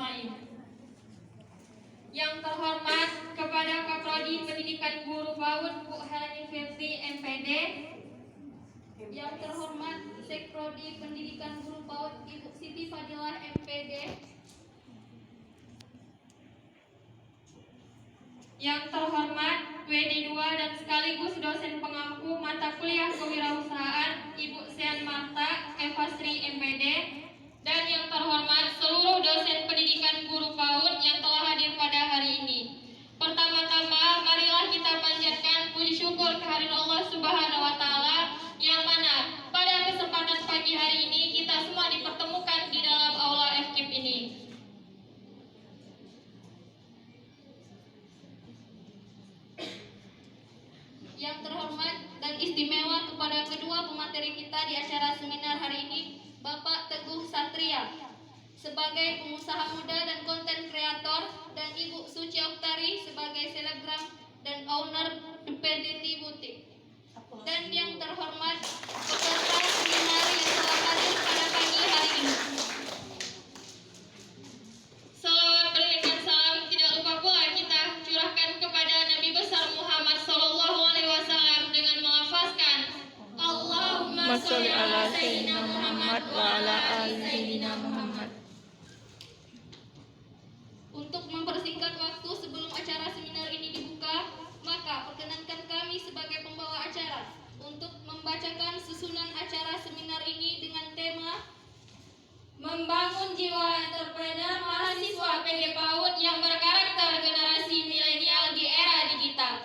ajmain. Yang terhormat kepada Kaprodi Pendidikan Guru PAUD Bu Helani Fitri MPD. Yang terhormat Sekprodi Pendidikan Guru PAUD Ibu Siti Fadilah MPD. Yang terhormat WD2 dan sekaligus dosen pengampu mata kuliah kewirausahaan Ibu Sean Marta Evasri MPD. Dan yang terhormat seluruh dosen pendidikan guru PAUD yang telah hadir pada hari ini. Pertama-tama, marilah kita panjatkan puji syukur kehadirat Allah Subhanahu wa Ta'ala, yang mana pada kesempatan pagi hari ini kita semua dipertemukan di dalam aula FKIP ini. Yang terhormat dan istimewa kepada kedua pemateri kita di acara seminar hari ini, Bapak Teguh Satria sebagai pengusaha muda dan konten kreator, dan Ibu Suci Oktari sebagai selebgram dan owner PT Butik. Dan yang terhormat peserta seminar yang telah hadir pada pagi hari ini. Salawat beriringan salam tidak lupa pula kita curahkan kepada Nabi besar Muhammad SAW dengan melafazkan Allahumma sholli ala sayyidina Muhammad wa ala ali sayyidina Muhammad. Untuk mempersingkat waktu sebelum acara seminar ini dibuka, maka perkenankan kami sebagai pembawa acara untuk membacakan susunan acara seminar ini dengan tema Membangun Jiwa Entrepreneur Mahasiswa PG PAUD yang berkarakter generasi milenial di era digital.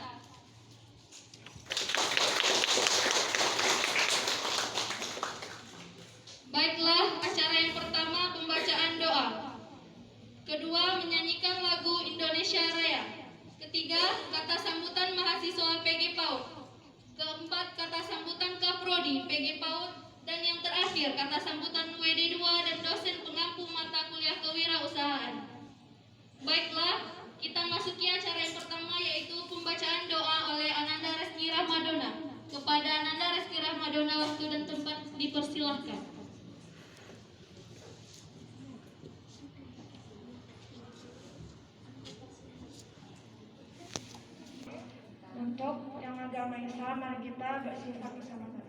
Baiklah, acara yang pertama pembacaan doa. Kedua, menyanyikan lagu Indonesia Raya. Ketiga, kata sambutan mahasiswa PG PAUD. Keempat, kata sambutan Kaprodi PG PAUD. Dan yang terakhir, kata sambutan WD2 dan dosen pengampu mata kuliah kewirausahaan. Baiklah, kita masuki acara yang pertama, yaitu pembacaan doa oleh Ananda Reski Rahmadona. Kepada Ananda Reski Rahmadona, waktu dan tempat dipersilahkan. Untuk yang agama Islam, mari kita bersifat bersama-sama.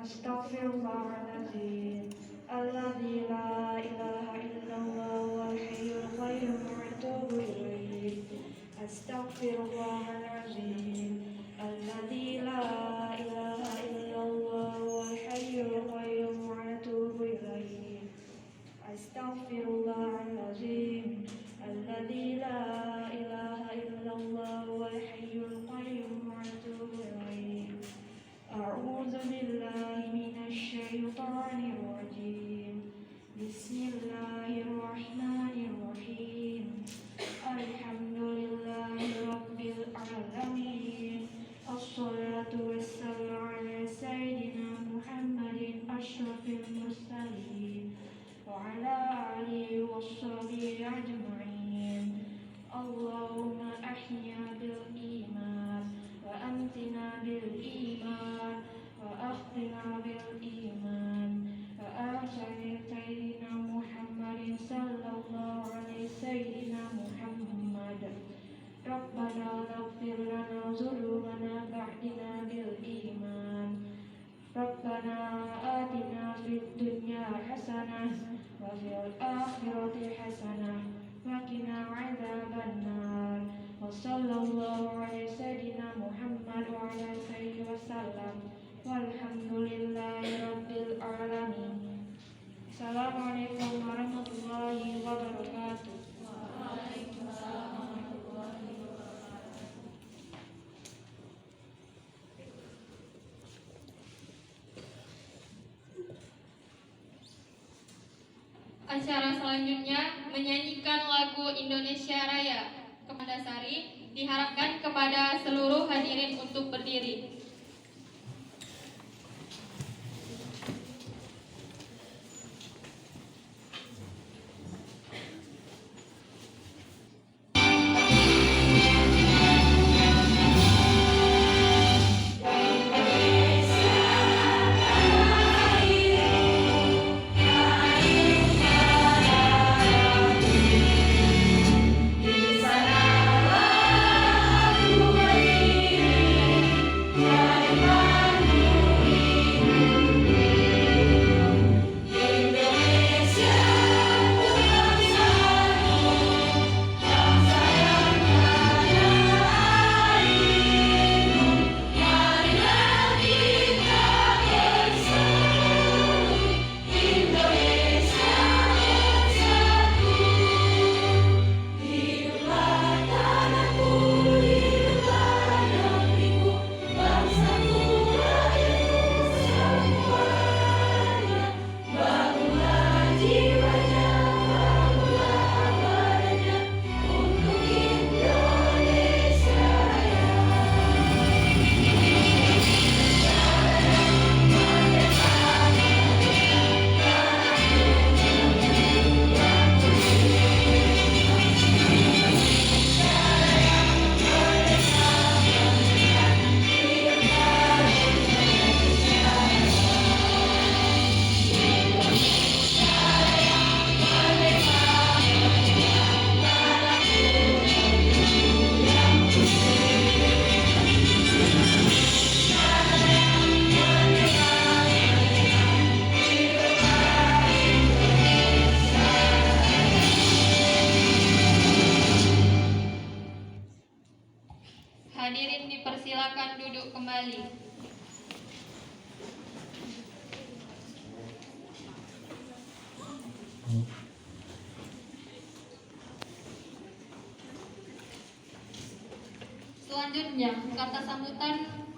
Astaghfirullahaladzim, alladzi la ilaha illallah wal hayyul qayyum wa atubu ilaih. Astaghfirullahaladzim, alladzi la ilaha illallah wal hayyul qayyum wa atubu ilaih. Astaghfirullahaladzim, alladzi la ilaha illallah wal hayyul qayyum wa atubu ilaih. A'udzu billahi minasy syaithanir rajim. Bismillahirrahmanirrahim. Alhamdulillahi rabbil alamin. Assalatu wassalamu ala sayyidina Muhammadin asyrafil mursalin wa ala alihi washabihi ajma'in. Allahumma ahya bil iman wa amtina bil iman wa akhtina bil iman wa akhir sayyidina Muhammadin sallallahu alaihi sayyidina Muhammad. Rabbana laghfir lana dhunubana ba'dina bil iman. Rabbana atina fid dunya hasanah wa fil akhirati hasanah wa qina adzabannar. Wa sallallahu alaihi sayyidina Muhammad wa ala alihi wasallam. Walhamdulillahi rabbil alamin. Assalamualaikum warahmatullahi wabarakatuh. Waalaikumsalam warahmatullahi wabarakatuh. Acara selanjutnya menyanyikan lagu Indonesia Raya. Kepada Sari, diharapkan kepada seluruh hadirin untuk berdiri. Selanjutnya, kata sambutan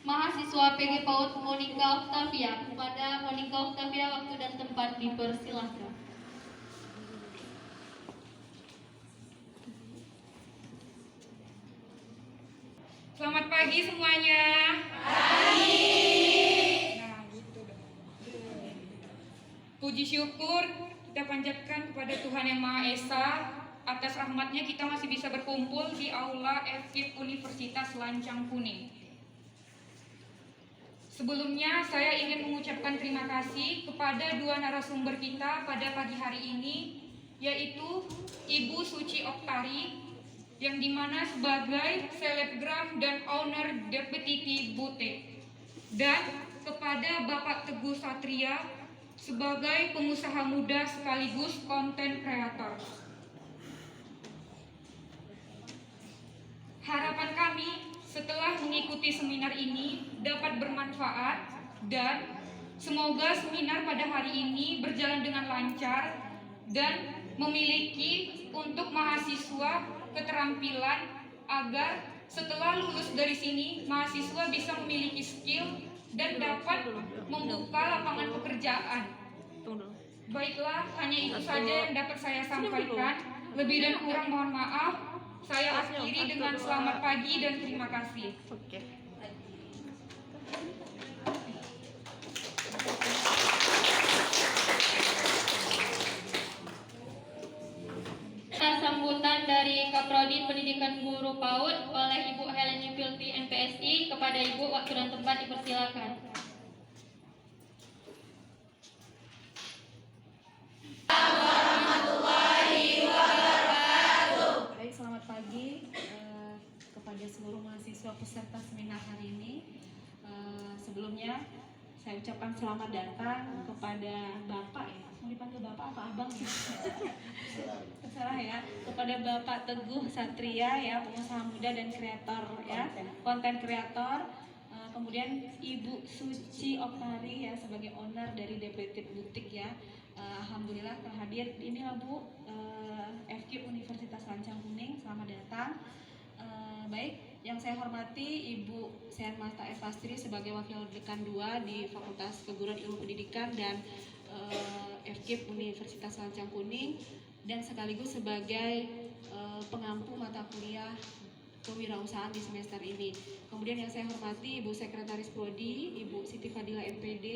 mahasiswa PG PAUD Monica Octavia. Kepada Monica Octavia, waktu dan tempat dipersilahkan. Selamat pagi semuanya. Nah, gitu dong. Puji syukur kita panjatkan kepada Tuhan Yang Maha Esa. Atas rahmatnya kita masih bisa berkumpul di Aula FKIP Universitas Lancang Kuning. Sebelumnya saya ingin mengucapkan terima kasih kepada dua narasumber kita pada pagi hari ini, yaitu Ibu Suci Oktari, yang dimana sebagai selebgram dan owner Deputy Bute, dan kepada Bapak Teguh Satria sebagai pengusaha muda sekaligus konten kreator. Harapan kami setelah mengikuti seminar ini dapat bermanfaat dan semoga seminar pada hari ini berjalan dengan lancar dan memiliki untuk mahasiswa keterampilan agar setelah lulus dari sini mahasiswa bisa memiliki skill dan dapat membuka lapangan pekerjaan. Baiklah, hanya itu saja yang dapat saya sampaikan. Lebih dan kurang mohon maaf. Saya akhiri dengan selamat pagi dan terima kasih. Sambutan dari Kaprodi Pendidikan Guru PAUD oleh Ibu Heleni Filti MPSI. Kepada Ibu, waktu dan tempat dipersilakan. Baik, selamat pagi kepada seluruh mahasiswa peserta seminar hari ini. Sebelumnya saya ucapkan selamat datang kepada Bapak ya. Mau dipanggil Bapak apa Abang ya? Terserah ya. Kepada Bapak Teguh Satria ya, pengusaha muda dan kreator ya, konten kreator. Kemudian Ibu Suci Oktari ya sebagai owner dari Deputy Butik ya. Alhamdulillah telah hadir. Inilah Bu, FKIP Universitas Lancang Kuning, selamat datang. Baik, yang saya hormati Ibu Sean Mata Evastri sebagai Wakil Dekan 2 di Fakultas Keguruan Ilmu Pendidikan dan FKIP Universitas Lancang Kuning, dan sekaligus sebagai pengampu mata kuliah kewirausahaan di semester ini. Kemudian yang saya hormati Ibu Sekretaris Prodi, Ibu Siti Fadila MPD.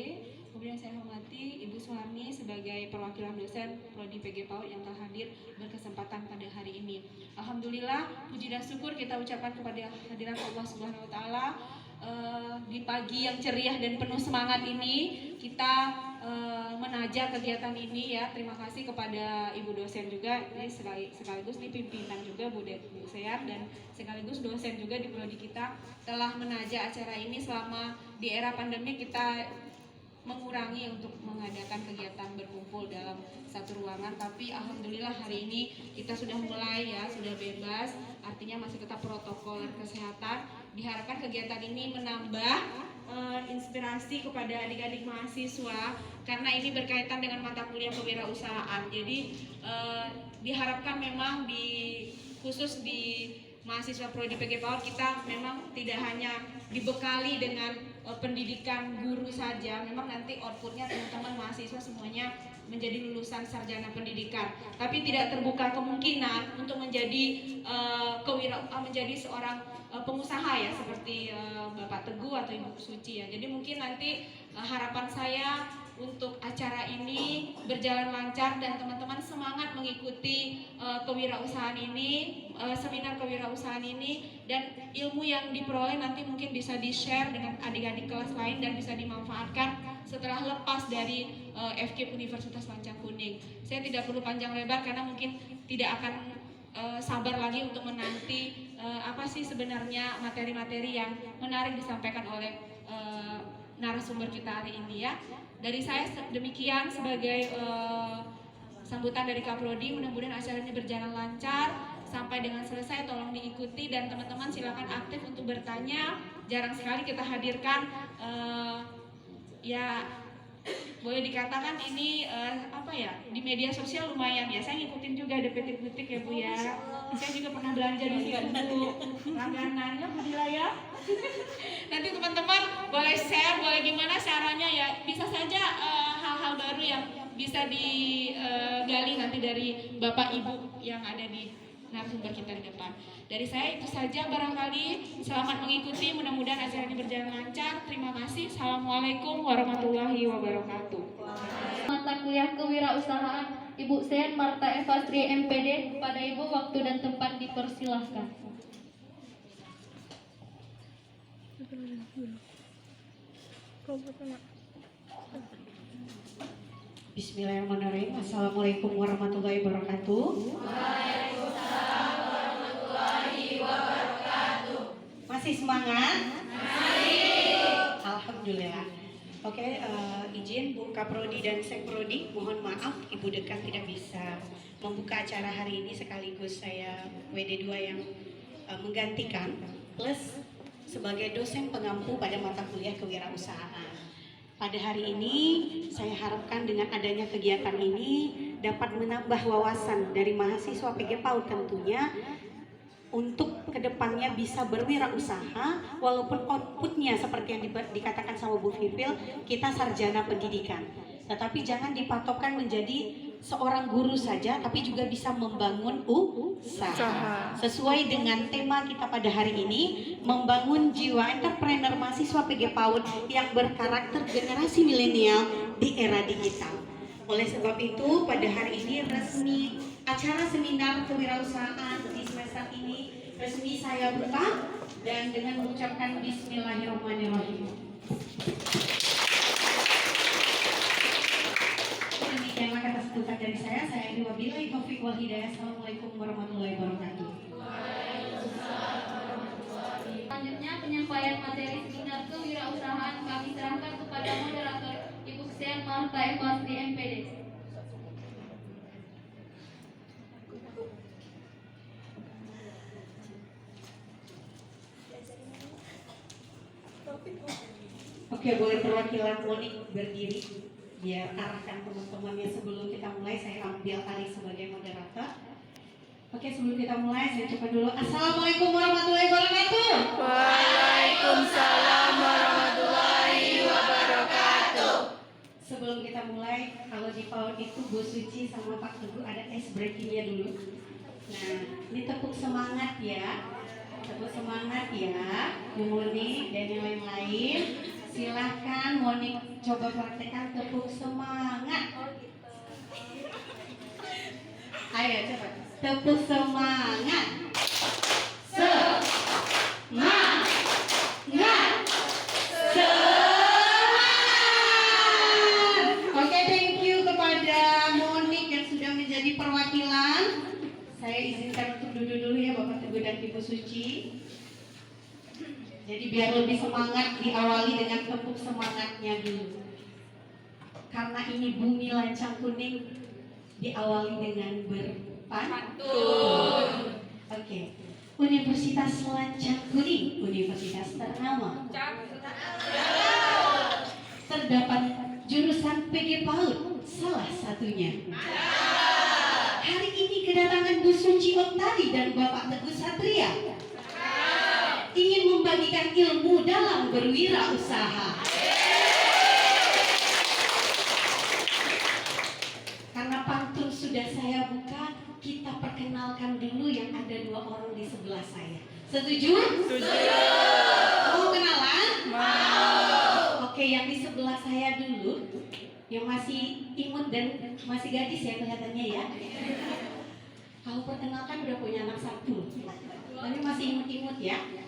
Kemudian saya hormati Ibu Suharni sebagai perwakilan dosen Prodi PG PAUD yang telah hadir berkesempatan pada hari ini. Alhamdulillah, puji dan syukur kita ucapkan kepada hadirat Allah Subhanahu wa taala. Di pagi yang ceria dan penuh semangat ini kita menajak kegiatan ini ya. Terima kasih kepada Ibu dosen juga, ini sekaligus di pimpinan juga Bu Sean, dan sekaligus dosen juga di prodi kita telah menajak acara ini. Selama di era pandemi kita mengurangi untuk mengadakan kegiatan berkumpul dalam satu ruangan, tapi alhamdulillah hari ini kita sudah mulai ya, sudah bebas, artinya masih tetap protokol kesehatan. Diharapkan kegiatan ini menambah inspirasi kepada adik-adik mahasiswa karena ini berkaitan dengan mata kuliah kewirausahaan. Jadi diharapkan memang khusus di mahasiswa prodi PG PAUD kita memang tidak hanya dibekali dengan pendidikan guru saja, memang nanti outputnya teman-teman mahasiswa semuanya menjadi lulusan sarjana pendidikan, tapi tidak terbuka kemungkinan untuk menjadi menjadi seorang pengusaha ya seperti Bapak Teguh atau Ibu Suci ya. Jadi mungkin nanti harapan saya untuk acara ini berjalan lancar dan teman-teman semangat mengikuti kewirausahaan ini, seminar kewirausahaan ini, dan ilmu yang diperoleh nanti mungkin bisa di-share dengan adik-adik kelas lain dan bisa dimanfaatkan setelah lepas dari FKIP Universitas Lancang Kuning. Saya tidak perlu panjang lebar karena mungkin tidak akan sabar lagi untuk menanti apa sih sebenarnya materi-materi yang menarik disampaikan oleh narasumber kita hari ini ya. Dari saya demikian sebagai sambutan dari Kaprodi. Mudah-mudahan acara ini berjalan lancar sampai dengan selesai. Tolong diikuti dan teman-teman silakan aktif untuk bertanya. Jarang sekali kita hadirkan ya boleh dikatakan ini apa ya, di media sosial lumayan ya. Saya ngikutin juga detik-detik ya Bu ya. Saya juga pernah belanja di situ Bu, langganannya Bu Dila ya. Nanti teman-teman boleh share, boleh gimana caranya ya. Bisa saja hal-hal baru yang bisa digali nanti dari Bapak Ibu yang ada di narasumber kita di depan. Dari saya itu saja barangkali. Selamat mengikuti, mudah-mudahan acara ini berjalan lancar. Terima kasih. Assalamualaikum warahmatullahi wabarakatuh. Mata kuliah kewirausahaan Ibu Sen Marta Eva Sri MPD. Kepada Ibu waktu dan tempat dipersilahkan. Bismillahirrahmanirrahim. Assalamualaikum warahmatullahi wabarakatuh. Masih semangat? Alhamdulillah. Oke, izin Bu Kaprodi dan Sekprodi, mohon maaf Ibu Dekan tidak bisa membuka acara hari ini, sekaligus saya WD2 yang menggantikan, plus sebagai dosen pengampu pada mata kuliah kewirausahaan. Pada hari ini saya harapkan dengan adanya kegiatan ini dapat menambah wawasan dari mahasiswa PG PAUD tentunya, untuk kedepannya bisa berwirausaha, walaupun outputnya seperti yang dikatakan sama Bu Fifil, kita sarjana pendidikan, tetapi jangan dipatokkan menjadi seorang guru saja, tapi juga bisa membangun usaha. Sesuai dengan tema kita pada hari ini, membangun jiwa entrepreneur mahasiswa PG PAUD yang berkarakter generasi milenial di era digital. Oleh sebab itu, pada hari ini resmi acara seminar kewirausahaan di semester ini resmi saya buka, dan dengan mengucapkan Bismillahirrahmanirrahim. Demikianlah kata singkat dari saya. Saya wabillahi taufiq wal hidayah. Assalamualaikum warahmatullahi wabarakatuh. Selanjutnya penyampaian materi seminar kewirausahaan kami serahkan kepada moderator Ibu Sen Marta Eva Sri MPD. Oke, boleh perwakilan Monik berdiri biar arahkan teman-temannya sebelum kita mulai. Saya ambil alih sebagai moderator. Oke, sebelum kita mulai saya coba dulu. Assalamualaikum warahmatullahi wabarakatuh. Waalaikumsalam warahmatullahi wabarakatuh. Sebelum kita mulai, kalau di PAUD itu Bu Suci sama Pak Teguh ada ice breakingnya dulu. Nah, ini tepuk semangat ya. Tepuk semangat ya, Bu Monik dan yang lain-lain. Silahkan Monik coba praktekkan tepuk semangat. Ayo coba tepuk semangat. Semangat. Semangat. Oke, thank you kepada Monik yang sudah menjadi perwakilan. Saya izinkan untuk duduk dulu ya Bapak Teguh dan Ibu Suci. Jadi biar lebih semangat, diawali dengan tepuk semangatnya dulu. Karena ini bumi lancang kuning, diawali dengan berpantun. Oke. Universitas Lancang Kuning, universitas ternama. Terdapat jurusan PG PAUD, salah satunya. Hari ini kedatangan Bu Suci Oktari dan Bapak Teguh Satria ingin membagikan ilmu dalam berwirausaha. Karena pantun sudah saya buka, kita perkenalkan dulu yang ada dua orang di sebelah saya. Setuju? Setuju. Mau kenalan? Mau. Oke, yang di sebelah saya dulu, yang masih imut dan masih gadis ya kelihatannya ya. Kalau perkenalkan udah punya anak satu, tapi masih imut-imut ya.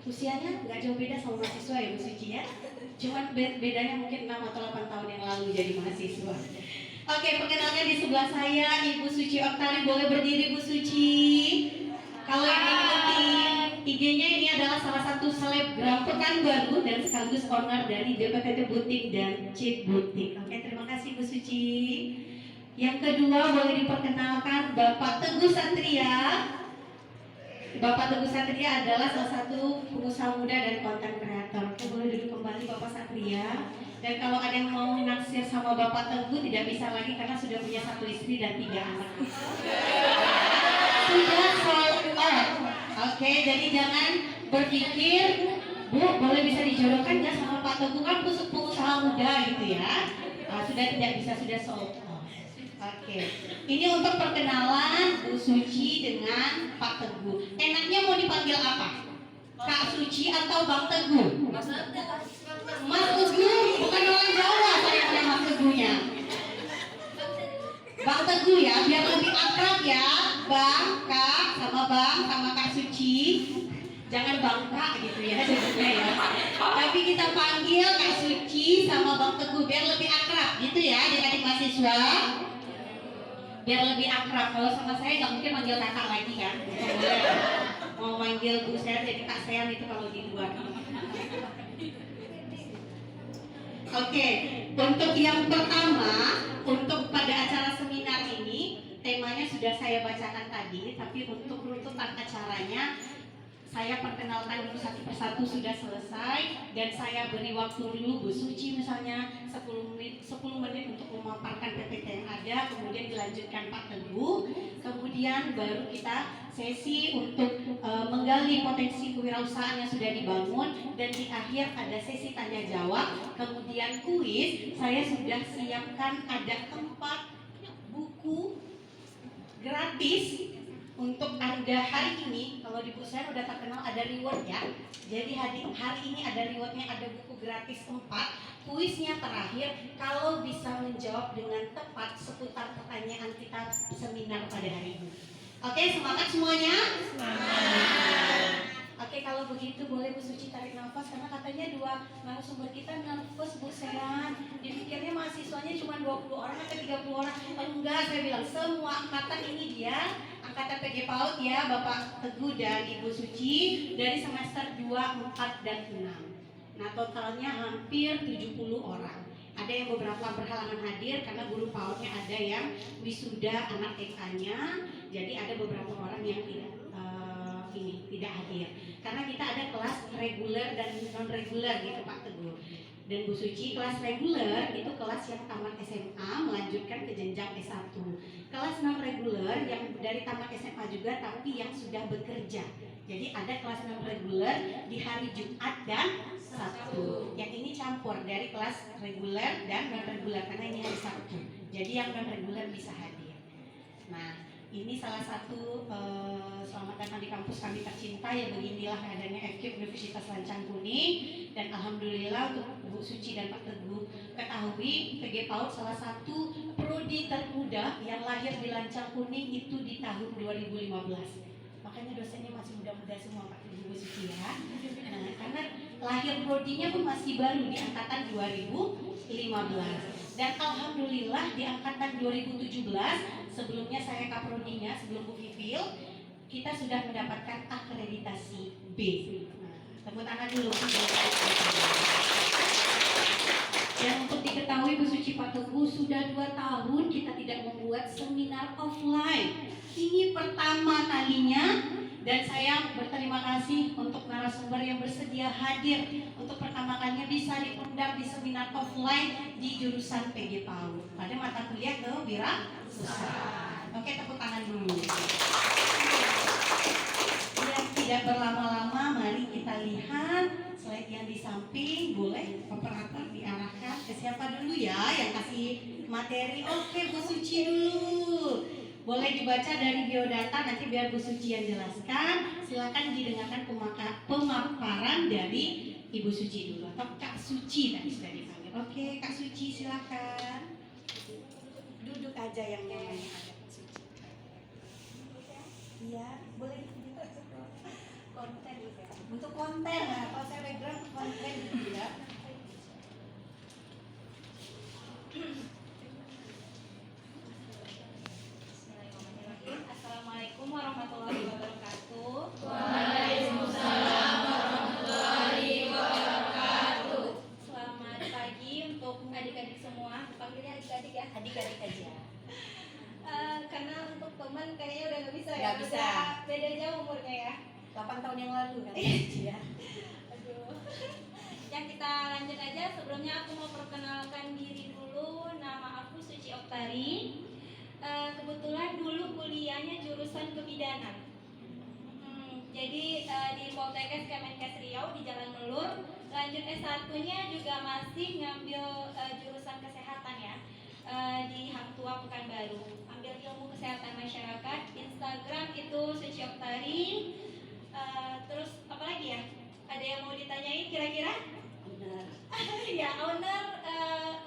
Usianya nggak jauh beda sama mahasiswa ya Bu Suci ya. Cuman bedanya mungkin 6 atau 8 tahun yang lalu jadi mahasiswa. Oke, perkenalkan di sebelah saya Ibu Suci Oktari. Boleh berdiri Bu Suci. Kalau yang ikutin IG-nya, ini adalah salah satu selebgram Pekanbaru dan sekaligus owner dari DPTT Butik dan Cheat Butik. Oke, terima kasih Bu Suci. Yang kedua boleh diperkenalkan Bapak Teguh Satria. Bapak Teguh Satria adalah salah satu pengusaha muda dan konten kreator. Boleh duduk kembali Bapak Satria. Dan kalau ada yang mau naksir sama Bapak Teguh tidak bisa lagi karena sudah punya 1 istri dan 3 anak. Sudah sold out. Oke, jadi jangan berpikir, Bu, boleh bisa dijodohkan nggak sama Pak Teguh, kan pengusaha muda gitu ya. Sudah tidak bisa, sudah sold out. Oke, ini untuk perkenalan Bu Suci dengan Pak Teguh. Enaknya mau dipanggil apa? Kak Suci atau Bang Teguh? Mas Teguh, bukan orang Jawa saya punya Mas Teguhnya. Bang Teguh ya, biar lebih akrab ya. Bang, Kak, sama Bang, sama Kak Suci. Jangan Bang Kak gitu ya sebutnya ya. Tapi kita panggil Kak Suci sama Bang Teguh biar lebih akrab gitu ya adik-adik mahasiswa. Biar lebih akrab. Kalau sama saya nggak mungkin manggil kakak lagi kan. Mau manggil Bu saya jadi Kak Sean itu kalau di luar. Oke, untuk yang pertama, untuk pada acara seminar ini, temanya sudah saya bacakan tadi, tapi untuk runtutan acaranya, saya perkenalkan dulu satu persatu sudah selesai, dan saya beri waktu dulu Bu Suci misalnya 10 menit untuk memaparkan PPT yang ada, kemudian dilanjutkan Pak Teguh, kemudian baru kita sesi untuk menggali potensi kewirausahaan yang sudah dibangun, dan di akhir ada sesi tanya jawab, kemudian kuis. Saya sudah siapkan ada 4 buku gratis untuk Anda hari ini. Kalau di Busen udah terkenal ada reward ya. Jadi hari ini ada rewardnya, ada buku gratis 4. Kuisnya terakhir, kalau bisa menjawab dengan tepat seputar pertanyaan kita seminar pada hari ini. Oke, semangat semuanya? Semangat. Oke, kalau begitu boleh Bu Suci tarik nafas karena katanya 2 narasumber kita nervous Bu Sean. Dipikirnya mahasiswanya cuma 20 orang atau 30 orang. Enggak, saya bilang semua angkatan ini dia angkatan PG PAUD ya, Bapak Teguh dan Ibu Suci dari semester 2, 4, dan 6. Nah, totalnya hampir 70 orang. Ada yang beberapa berhalangan hadir karena guru PAUD-nya ada yang wisuda anak TK-nya. Jadi ada beberapa orang yang tidak hadir. Karena kita ada kelas reguler dan non reguler gitu Pak Teguh. Dan Bu Suci, kelas reguler itu kelas yang tamat SMA melanjutkan ke jenjang S1. Kelas non reguler yang dari tamat SMA juga tapi yang sudah bekerja. Jadi ada kelas non reguler di hari Jumat dan Sabtu. Yang ini campur dari kelas reguler dan non reguler karena ini hari Sabtu. Jadi yang non reguler bisa hadir. Nah, ini salah satu selamat datang di kampus kami tercinta ya. Beginilah keadaannya FK Universitas Lancang Kuning. Dan alhamdulillah untuk Bu Suci dan Pak Teguh ketahui PG PAUD salah satu prodi termuda yang lahir di Lancang Kuning itu di tahun 2015. Makanya dosennya masih muda-muda semua Pak Teguh, Bu Suci ya. Nah, karena lahir prodinya pun masih baru di angkatan 2015. Dan alhamdulillah di angkatan 2017, sebelumnya saya kaprodinya, sebelum Bu Vivil, kita sudah mendapatkan akreditasi B. Nah, tepuk tangan dulu. Dan untuk diketahui Bu Suci Pak Teguh, sudah 2 tahun kita tidak membuat seminar offline. Ini pertama kalinya. Dan saya berterima kasih untuk narasumber yang bersedia hadir untuk pertama kalinya bisa diundang di seminar offline di jurusan PG PAUD pada mata kuliah kewirausahaan. Oke, tepuk tangan dulu. Ya, tidak berlama-lama, mari kita lihat slide yang di samping. Boleh operator diarahkan ke siapa dulu ya yang kasih materi? Oke, Bu Suci dulu. Boleh dibaca dari biodata, nanti biar Bu Suci yang jelaskan. Silakan didengarkan pemaparan dari Ibu Suci dulu atau Kak Suci tadi sudah dipanggil. Oke, Kak Suci silakan. Duduk aja yang nyaman ada Kak Suci. Iya, boleh konten juga. Untuk konten, kalau saya background konten gitu ya. Assalamualaikum warahmatullahi wabarakatuh. Waalaikumsalam warahmatullahi wabarakatuh. Selamat pagi untuk adik-adik semua. Panggilnya adik-adik ya, adik-adik aja. Karena untuk teman kayaknya udah nggak bisa ya. Nggak bisa. Beda jauh umurnya ya. 8 tahun yang lalu kan. Iya. Ya. Aduh. Ya kita lanjut aja. Sebelumnya aku mau perkenalkan diri dulu. Nama aku Suci Oktari. Kebetulan dulu kuliahnya jurusan kebidanan. Jadi di Poltekkes Kemenkes Riau di Jalan Melur. Lanjut S1-nya juga masih ngambil jurusan kesehatan ya, di Hang Tua Pekanbaru. Ambil ilmu kesehatan masyarakat. Instagram itu Suci Oktari. Terus apa lagi ya? Ada yang mau ditanyain kira-kira? Ya, owner.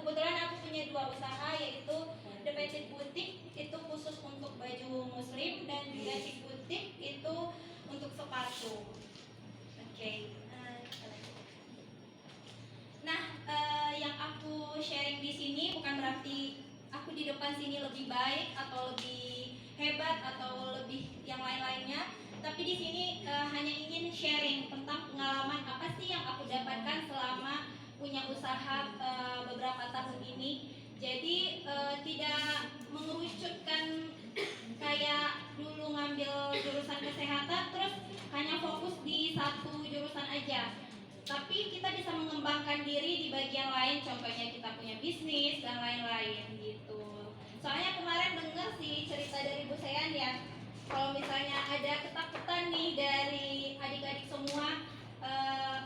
Kebetulan aku punya 2 usaha, yaitu The Petit Boutique itu khusus untuk baju muslim, dan juga Chic Boutique itu untuk sepatu. Oke. Nah, yang aku sharing di sini bukan berarti aku di depan sini lebih baik atau lebih hebat atau lebih yang lain-lainnya, tapi di sini hanya ingin sharing tentang pengalaman apa sih yang aku dapatkan selama punya usaha beberapa tahun ini. Jadi tidak mengerucutkan kayak dulu ngambil jurusan kesehatan terus hanya fokus di satu jurusan aja, tapi kita bisa mengembangkan diri di bagian lain. Contohnya kita punya bisnis dan lain-lain gitu. Soalnya kemarin dengar sih cerita dari Bu Sean ya, kalau misalnya ada ketakutan nih dari adik-adik semua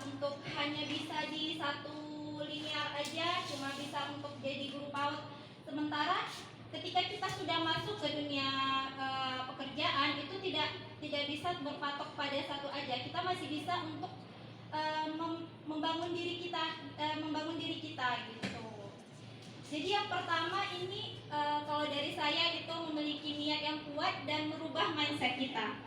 untuk hanya bisa di satu linear aja, cuma bisa untuk jadi guru PAUD. Sementara ketika kita sudah masuk ke dunia pekerjaan itu tidak bisa berpatok pada satu aja. Kita masih bisa untuk membangun diri kita gitu. Jadi yang pertama ini kalau dari saya itu memiliki niat yang kuat dan merubah mindset kita.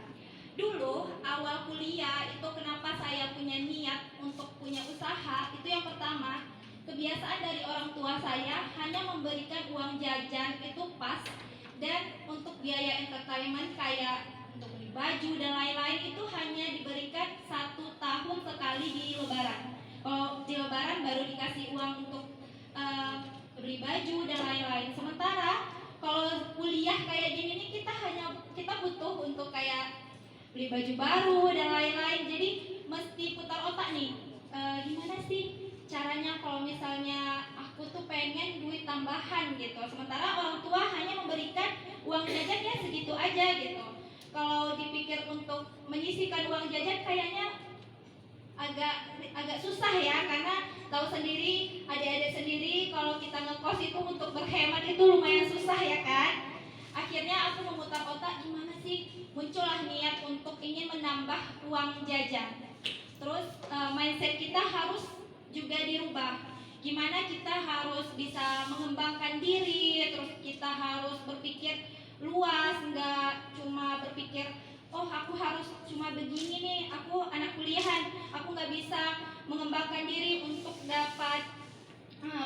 Dulu awal kuliah itu kenapa saya punya niat untuk punya usaha, itu yang pertama, kebiasaan dari orang tua saya hanya memberikan uang jajan itu pas, dan untuk biaya entertainment kayak untuk beli baju dan lain-lain itu hanya diberikan 1 tahun sekali di Lebaran. Kalau di Lebaran baru dikasih uang untuk beli baju dan lain-lain. Sementara kalau kuliah kayak gini nih kita butuh untuk kayak beli baju baru dan lain-lain. Jadi mesti putar otak nih, gimana sih caranya kalau misalnya aku tuh pengen duit tambahan gitu, sementara orang tua hanya memberikan uang jajan ya segitu aja gitu. Kalau dipikir untuk menyisihkan uang jajan kayaknya agak susah ya, karena tahu sendiri, adik-adik sendiri kalau kita ngekos itu untuk berhemat itu lumayan susah ya kan. Akhirnya aku memutar otak, gimana sih, muncullah niat untuk ingin menambah uang jajan. Terus mindset kita harus juga dirubah. Gimana kita harus bisa mengembangkan diri, terus kita harus berpikir luas, nggak cuma berpikir oh aku harus cuma begini nih, aku anak kuliahan, aku nggak bisa mengembangkan diri untuk dapat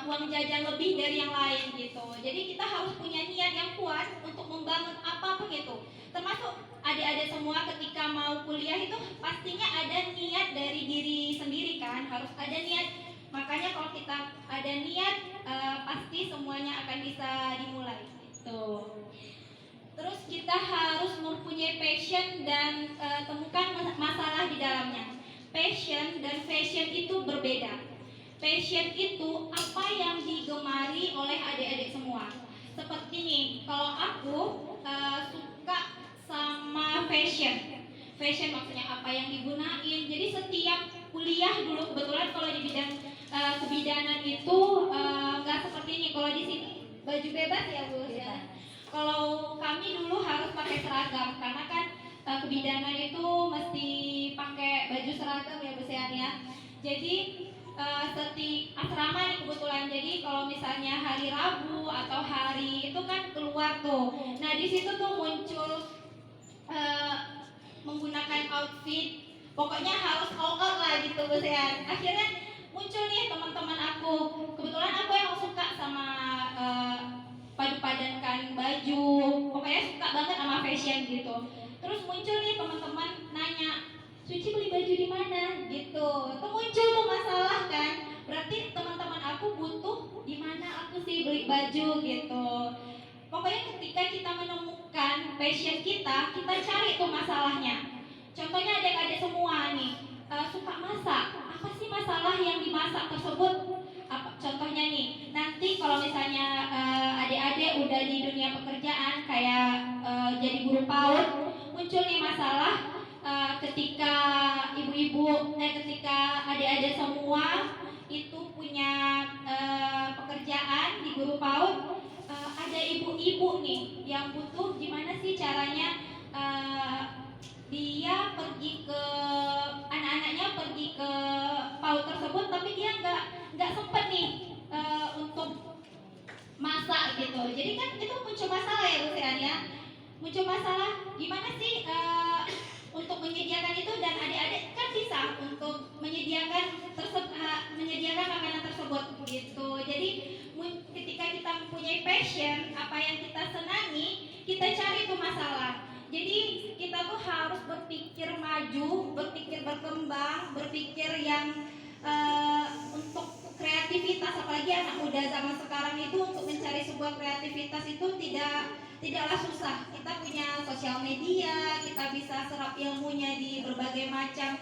uang jajan lebih dari yang lain gitu. Jadi kita harus punya niat yang kuat untuk membangun apapun itu. Termasuk adik-adik semua ketika mau kuliah itu pastinya ada niat dari diri sendiri kan, harus ada niat. Makanya kalau kita ada niat pasti semuanya akan bisa dimulai gitu. Terus kita harus mempunyai passion dan temukan masalah di dalamnya. Passion dan fashion itu berbeda. Passion itu apa yang digemari oleh adik-adik semua. Seperti nih, kalau aku suka sama fashion. Fashion maksudnya apa yang digunain. Jadi setiap kuliah dulu, kebetulan kalau di bidang kebidanan itu nggak seperti ini. Kalau di sini baju bebas ya Bu ya. Kalau kami dulu harus pakai seragam, karena kan kebidanan itu mesti pakai baju seragam ya Bu Sean ya. Jadi setiap asrama nih kebetulan, jadi kalau misalnya hari Rabu atau hari itu kan keluar tuh. Nah di situ tuh muncul menggunakan outfit, pokoknya harus all out lah gitu Bu Sean. Akhirnya muncul nih teman-teman aku, kebetulan aku yang suka sama padu-padankan baju, pokoknya suka banget sama fashion gitu. Terus muncul nih teman-teman nanya, Suci beli baju di mana gitu. Itu muncul tuh masalah kan. Berarti teman-teman aku butuh di mana aku sih beli baju gitu. Pokoknya ketika kita menemukan passion kita cari tuh masalahnya. Contohnya adik-adik semua nih suka masak. Apa sih masalah yang dimasak tersebut? Contohnya nih, nanti kalau misalnya adik-adik udah di dunia pekerjaan kayak jadi guru PAUD, muncul nih masalah ketika ketika adik-adik semua itu punya pekerjaan di guru PAUD, ada ibu-ibu nih yang butuh gimana sih caranya dia pergi ke anak-anaknya pergi ke PAUD tersebut, tapi dia nggak sempet nih untuk masak gitu. Jadi kan itu muncul masalah ya Bu Sean ya, muncul masalah gimana sih untuk menyediakan itu, dan adik-adik kan bisa untuk menyediakan makanan tersebut gitu. Jadi ketika kita mempunyai passion, apa yang kita senangi, kita cari itu masalah. Jadi kita tuh harus berpikir maju, berpikir berkembang, berpikir yang untuk kreativitas, apalagi anak muda zaman sekarang itu untuk mencari sebuah kreativitas itu tidaklah susah. Kita punya sosial media, kita bisa serap ilmunya di berbagai macam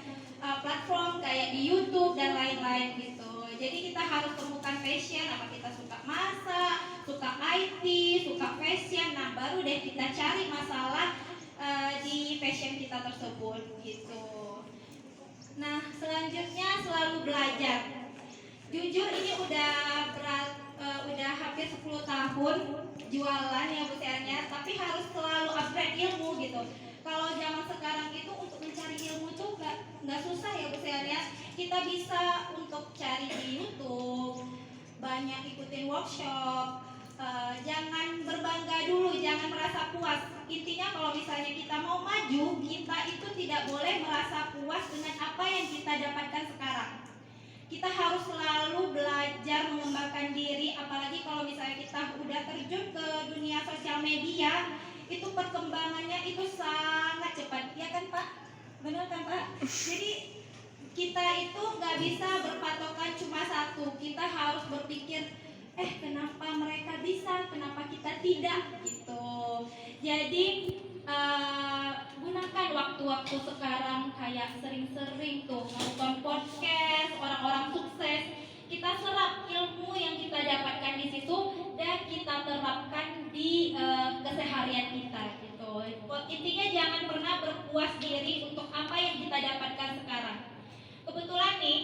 platform kayak di YouTube dan lain-lain gitu. Jadi kita harus temukan passion, apa kita suka masak, suka IT, suka fashion, nah baru deh kita cari masalah di passion kita tersebut gitu. Nah selanjutnya selalu belajar. Jujur ini udah hampir 10 tahun jualan ya Bu Seannya, tapi harus selalu upgrade ilmu gitu. Kalau zaman sekarang itu untuk mencari ilmu tuh nggak susah ya Bu Seannya. Kita bisa untuk cari di YouTube, banyak ikutin workshop. Jangan berbangga dulu, jangan merasa puas. Intinya kalau misalnya kita mau maju, kita itu tidak boleh merasa puas dengan apa yang kita dapatkan sekarang. Kita harus selalu belajar mengembangkan diri, apalagi kalau misalnya kita udah terjun ke dunia sosial media, itu perkembangannya itu sangat cepat, ya kan Pak? Benar kan Pak? Jadi kita itu nggak bisa berpatokan cuma satu, kita harus berpikir kenapa mereka bisa, kenapa kita tidak gitu. Jadi gunakan waktu-waktu sekarang kayak sering-sering tuh nonton podcast orang-orang sukses. Kita serap ilmu yang kita dapatkan di situ dan kita terapkan di keseharian kita gitu. Intinya jangan pernah berpuas diri untuk apa yang kita dapatkan sekarang. Kebetulan nih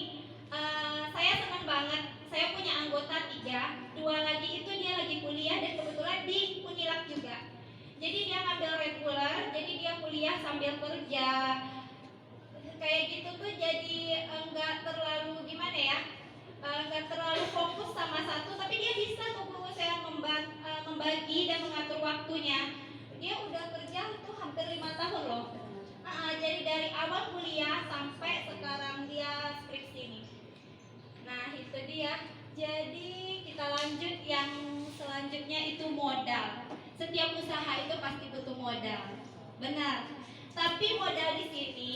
saya senang banget. Saya punya anggota 3, 2 lagi itu dia lagi kuliah dan kebetulan di Unilab juga. Jadi dia ngambil reguler, jadi dia kuliah sambil kerja. Kayak gitu tuh jadi enggak terlalu gimana ya, enggak terlalu fokus sama satu, tapi dia bisa tuh Bu saya membagi dan mengatur waktunya. Dia udah kerja itu hampir 5 tahun loh. Jadi dari awal kuliah sampai sekarang dia skripsi nih. Nah itu dia. Jadi kita lanjut yang selanjutnya itu modal. Setiap usaha itu pasti butuh modal, benar. Tapi modal di sini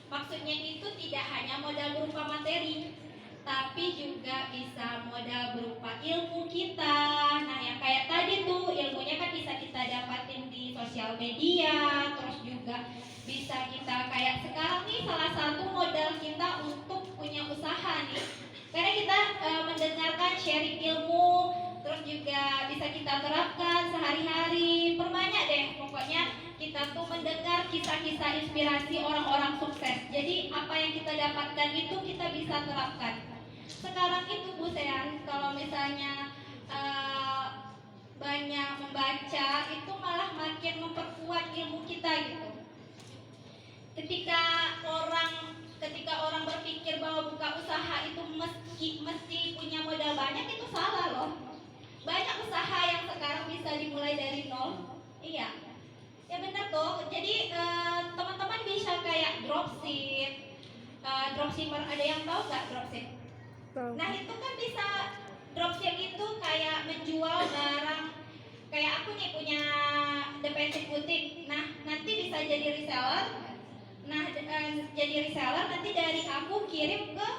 maksudnya itu tidak hanya modal berupa materi, tapi juga bisa modal berupa ilmu kita. Nah yang kayak tadi tuh ilmunya kan bisa kita dapatin di sosial media, terus juga bisa kita kayak sekarang nih salah satu modal kita untuk punya usaha nih. Karena kita mendengarkan sharing ilmu, terus juga bisa kita terapkan sehari-hari. Perbanyak deh pokoknya kita tuh mendengar kisah-kisah inspirasi orang-orang sukses. Jadi apa yang kita dapatkan itu kita bisa terapkan. Sekarang itu Bu Sean, kalau misalnya banyak membaca itu malah makin memperkuat ilmu kita gitu. Ketika orang berpikir bahwa buka usaha itu mesti punya modal banyak, itu salah loh. Banyak usaha yang sekarang bisa dimulai dari nol. Iya, ya benar tuh. Jadi teman-teman bisa kayak dropshipper. Ada yang tahu nggak dropship? Nah itu kan bisa, dropship itu kayak menjual barang. Kayak aku nih punya Defensive Boutique. Nah nanti bisa jadi reseller. Nah jadi reseller nanti dari aku kirim ke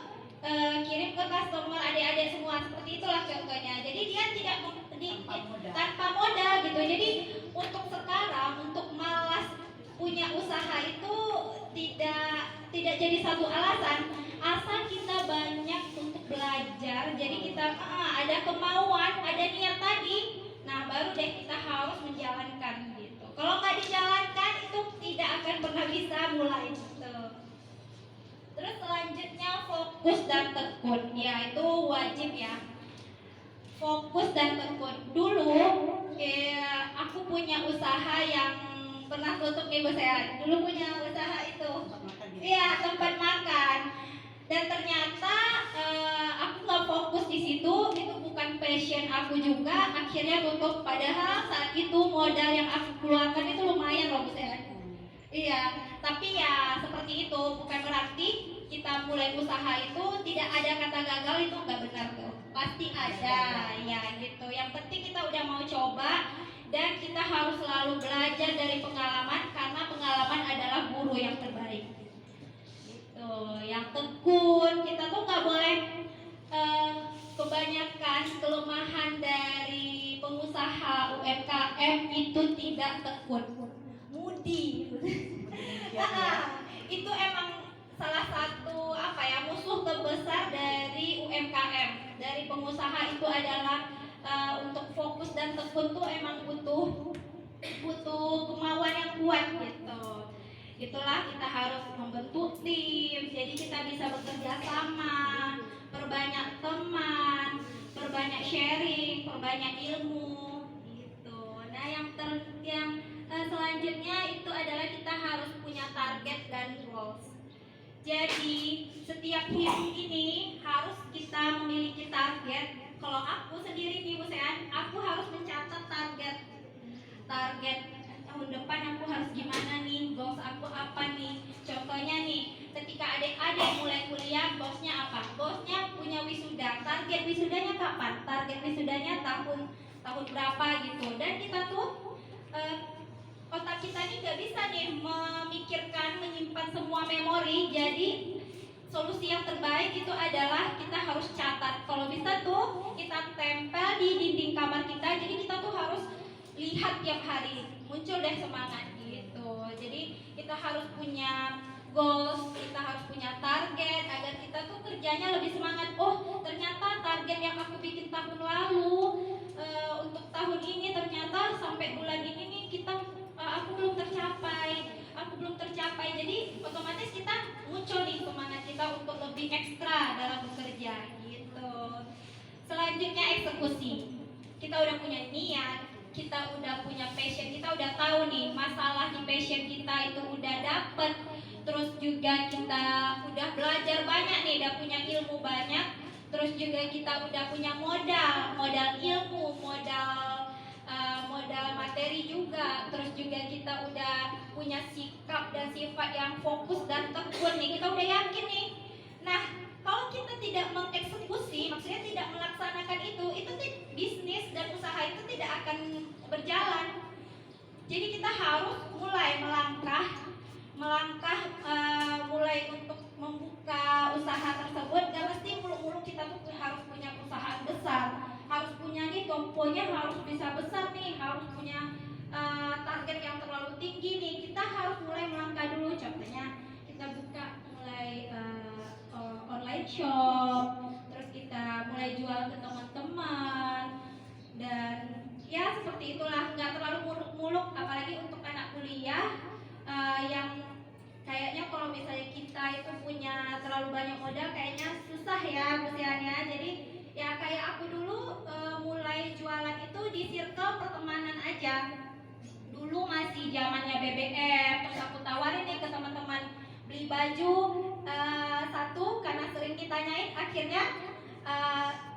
customer adik-adik semua, seperti itulah contohnya. Jadi dia tidak tanpa modal gitu. Jadi untuk sekarang untuk malas punya usaha itu tidak jadi satu alasan, asal kita banyak baru deh kita harus menjalankan gitu. Kalau nggak dijalankan itu tidak akan pernah bisa mulai gitu. Terus selanjutnya fokus dan tekun, ya itu wajib ya. Fokus dan tekun. Dulu aku punya usaha yang pernah tutup nih Bu Sean. Dulu punya usaha itu, iya tempat makan. Dan ternyata aku nggak fokus di situ, itu bukan passion aku juga. Akhirnya tutup. Padahal saat itu modal yang aku keluarkan itu lumayan loh Bu Sean. Iya, tapi ya seperti itu, bukan berarti kita mulai usaha itu tidak ada kata gagal, itu nggak benar tuh. Pasti ada, ya gitu. Yang penting kita udah mau coba dan kita harus selalu belajar dari pengalaman karena pengalaman adalah guru yang terbaik. Gitu. Yang tekun, kita tuh nggak boleh kebanyakan kelemahan dari pengusaha UMKM itu tidak tekun. Mudi. Itu emang salah satu musuh terbesar dari UMKM, dari pengusaha itu adalah untuk fokus dan tekun tuh emang butuh kemauan yang kuat gitu. Itulah kita harus membentuk tim, jadi kita bisa bekerja sama, perbanyak teman, perbanyak sharing, perbanyak ilmu gitu. Nah yang selanjutnya itu adalah kita harus punya target dan goals. Jadi setiap hidup ini harus kita memiliki target. Kalau aku sendiri nih Bu Sean, aku harus mencatat target tahun depan aku harus gimana nih, goals aku apa nih. Contohnya nih, ketika adik-adik mulai kuliah, goalsnya apa? Goalsnya punya wisuda. Target wisudanya kapan? Target wisudanya tahun berapa gitu. Dan kita tuh otak kita nih nggak bisa nih memikirkan, menyimpan semua memori. Jadi solusi yang terbaik itu adalah kita harus catat. Kalau bisa tuh kita tempel di dinding kamar kita. Jadi kita tuh harus lihat tiap hari, muncul deh semangat gitu. Jadi kita harus punya goals, kita harus punya target agar kita tuh kerjanya lebih semangat. Oh ternyata target yang aku bikin tahun lalu untuk tahun ini ternyata sampai bulan ini nih aku belum tercapai. Jadi otomatis kita muncul nih semangat kita untuk lebih ekstra dalam bekerja gitu. Selanjutnya eksekusi. Kita udah punya niat, kita udah punya passion, kita udah tahu nih masalah di passion kita itu udah dapet. Terus juga kita udah belajar banyak nih, udah punya ilmu banyak. Terus juga kita udah punya modal ilmu, modal materi juga. Terus juga kita udah punya sikap dan sifat yang fokus dan tekun nih. Kita udah yakin nih. Nah, kalau kita tidak mengeksekusi, maksudnya tidak melaksanakan itu bisnis dan usaha itu tidak akan berjalan. Jadi kita harus mulai melangkah mulai untuk membuka usaha tersebut. Gak mesti mulu-mulu kita tuh harus punya perusahaan besar, harus punya nih komponya harus bisa besar nih, harus punya target yang terlalu tinggi nih. Kita harus mulai melangkah dulu. Contohnya kita buka mulai online shop, terus kita mulai jual ke teman-teman, dan ya seperti itulah. Nggak terlalu muluk-muluk, apalagi untuk anak kuliah yang kayaknya kalau misalnya kita itu punya terlalu banyak modal kayaknya susah ya usianya. Jadi ya kayak aku dulu mulai jualan itu di circle pertemanan aja. Dulu masih zamannya BBM, terus aku tawarin nih ke teman-teman beli baju satu karena sering ditanyain, akhirnya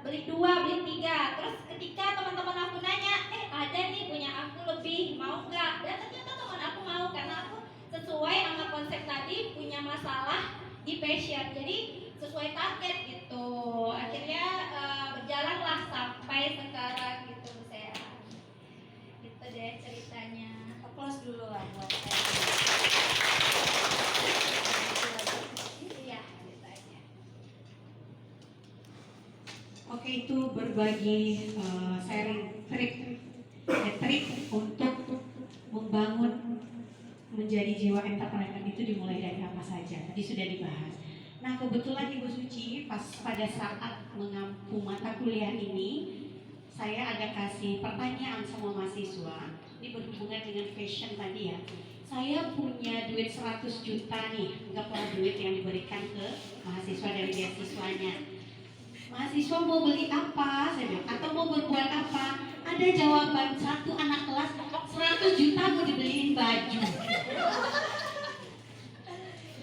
beli 2, beli 3. Terus ketika teman-teman aku nanya, ada nih punya aku lebih, mau nggak? Dan ternyata teman aku mau karena aku sesuai sama konsep tadi, punya masalah di passion, jadi sesuai target gitu. Akhirnya berjalanlah sampai sekarang gitu saya. Gitu deh ceritanya. Applause dulu lah buat saya. Iya ceritanya. Oke, itu berbagi sharing trik untuk membangun menjadi jiwa entrepreneur itu dimulai dari apa saja. Tadi sudah dibahas. Nah kebetulan Ibu Suci pada saat mengampu mata kuliah ini, saya agak kasih pertanyaan sama mahasiswa. Ini berhubungan dengan fashion tadi ya. Saya punya duit 100 juta nih, anggaplah duit yang diberikan ke mahasiswa dari beasiswanya. Mahasiswa mau beli apa? Saya bilang, atau mau berbuat apa? Ada jawaban satu anak kelas, 100 juta mau dibeliin baju.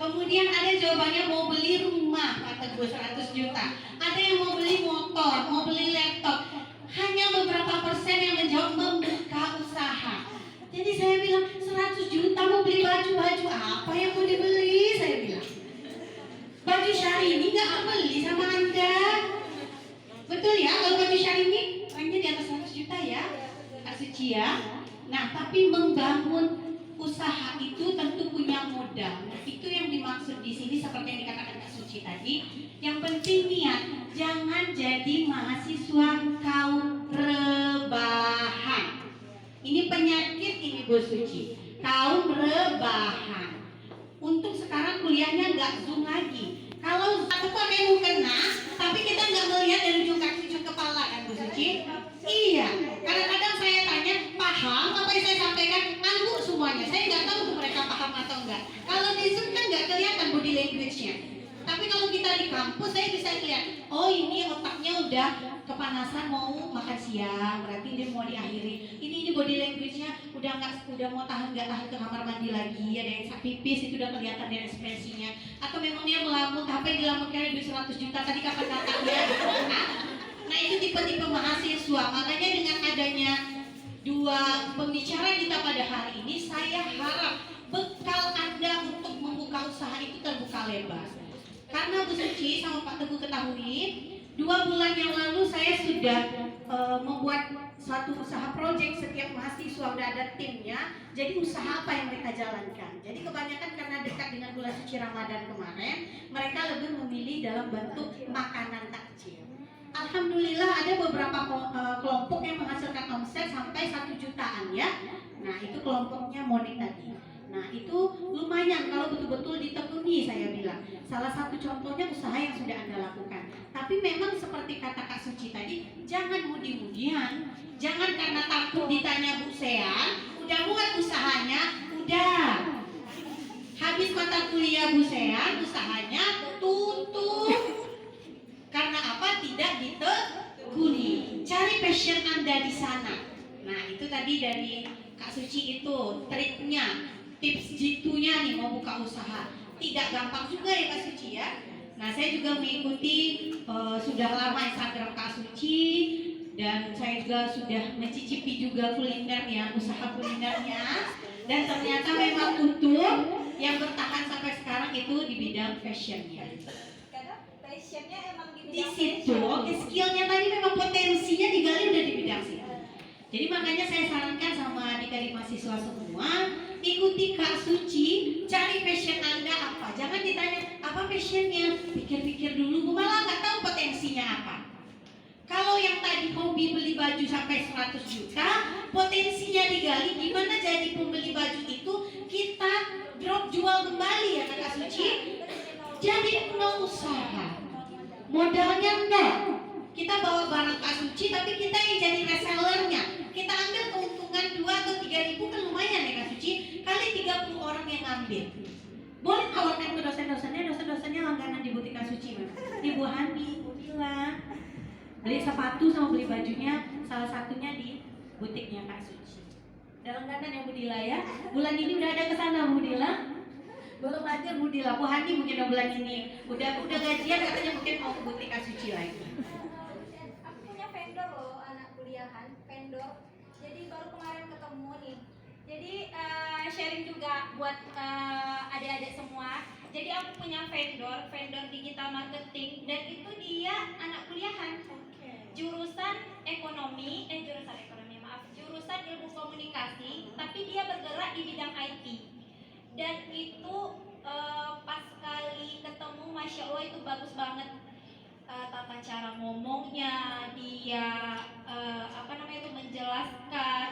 Kemudian ada jawabannya mau beli rumah, kata gue 100 juta. Ada yang mau beli motor, mau beli laptop. Hanya beberapa persen yang menjawab membuka usaha. Jadi saya bilang 100 juta mau beli baju apa yang mau dibeli? Saya bilang baju Syahrini nggak kebeli sama Anda. Betul ya, kalau baju Syahrini hanya di atas 100 juta ya, Kak Suci ya. Nah, tapi membangun usaha itu tentu punya modal. Nah, itu yang dimaksud di sini seperti yang dikatakan Kak Suci tadi. Yang penting niat, jangan jadi mahasiswa kaum rebahan. Ini penyakit ini Bu Suci, kaum rebahan. Untuk sekarang kuliahnya nggak Zoom lagi. Kalau aku pakai mukena, tapi kita nggak melihat dari ujung kaki ujung kepala kan Bu Suci? Iya. Kadang-kadang saya tanya, paham apa yang saya sampaikan? Ngangguk semuanya. Saya nggak tahu tuh mereka paham atau enggak. Kalau di Zoom kan nggak kelihatan body language-nya. Tapi kalau kita di kampus saya bisa lihat, oh ini otaknya udah kepanasan mau makan siang, berarti dia mau diakhiri. Ini body language-nya udah mau tahan nggak tahan ke kamar mandi lagi, ada yang pipis itu udah kelihatan dari ekspresinya. Atau memang dia melamun, apa yang dilamunkan duit 100 juta tadi kapan datangnya? Nah itu tipe-tipe mahasiswa. Makanya dengan adanya dua pembicara kita pada hari ini, saya harap bekal Anda untuk membuka usaha itu terbuka lebar. Karena Bu Suci sama Pak Teguh ketahui, 2 bulan yang lalu saya sudah membuat suatu usaha proyek. Setiap mahasiswa udah ada timnya. Jadi usaha apa yang mereka jalankan. Jadi kebanyakan karena dekat dengan bulan suci Ramadan kemarin, mereka lebih memilih dalam bentuk makanan takjil. Alhamdulillah ada beberapa kelompok yang menghasilkan omset sampai 1 jutaan ya. Nah itu kelompoknya Monik tadi. Nah itu lumayan kalau betul-betul ditekuni, saya bilang. Salah satu contohnya usaha yang sudah Anda lakukan. Tapi memang seperti kata Kak Suci tadi, jangan mudi-mudian. Jangan karena takut ditanya Bu Sean, udah buat usahanya, udah. Habis mata kuliah Bu Sean, usahanya tutup. Karena apa? Tidak ditekuni. Cari passion Anda di sana. Nah itu tadi dari Kak Suci itu triknya. Tips jitunya nih mau buka usaha. Tidak gampang juga ya Kak Suci ya. Nah saya juga mengikuti sudah lama Instagram Kak Suci. Dan saya juga sudah mencicipi juga kuliner ya, usaha kulinernya. Dan ternyata memang utuh. Yang bertahan sampai sekarang itu di bidang fashionnya. Karena passionnya emang Di di bidang situ, fashion. oke, skillnya tadi memang potensinya digali udah di bidang situ. Jadi makanya saya sarankan sama adik-adik mahasiswa semua, ikuti Kak Suci, cari passion Anda apa. Jangan ditanya apa passionnya, pikir-pikir dulu, malah nggak tahu potensinya apa. Kalau yang tadi hobi beli baju sampai 100 juta, potensinya digali, gimana jadi pembeli baju itu kita drop jual kembali ya Kak Suci. Jadi nol usaha, modalnya nol. Kita bawa barang Kak Suci, tapi kita yang jadi resellernya. Kita ambil keuntungan 2 atau 3 ribu kan lumayan ya Kak Suci. Kali 30 orang yang ngambil. Boleh tawarkan ke dosen-dosennya langganan di butik Kak Suci. Ibu Hani, Bu Dila. Beli sepatu sama beli bajunya, salah satunya di butiknya Kak Suci. Ada langganan ya Bu Dila ya. Bulan ini udah ada ke sana Bu Dila. Belum aja Bu Dila. Bu Hani mungkin bulan ini udah gajian katanya mungkin mau ke butik Kak Suci lagi. Aku punya vendor loh, anak kuliahan, vendor. Jadi baru kemarin ketemu nih. Jadi sharing juga buat adik-adik semua. Jadi aku punya vendor digital marketing, dan itu dia anak kuliahan. Jurusan ekonomi jurusan ilmu komunikasi, tapi dia bergerak di bidang IT. Dan itu pas kali ketemu, masya Allah itu bagus banget. Tata cara ngomongnya dia itu menjelaskan.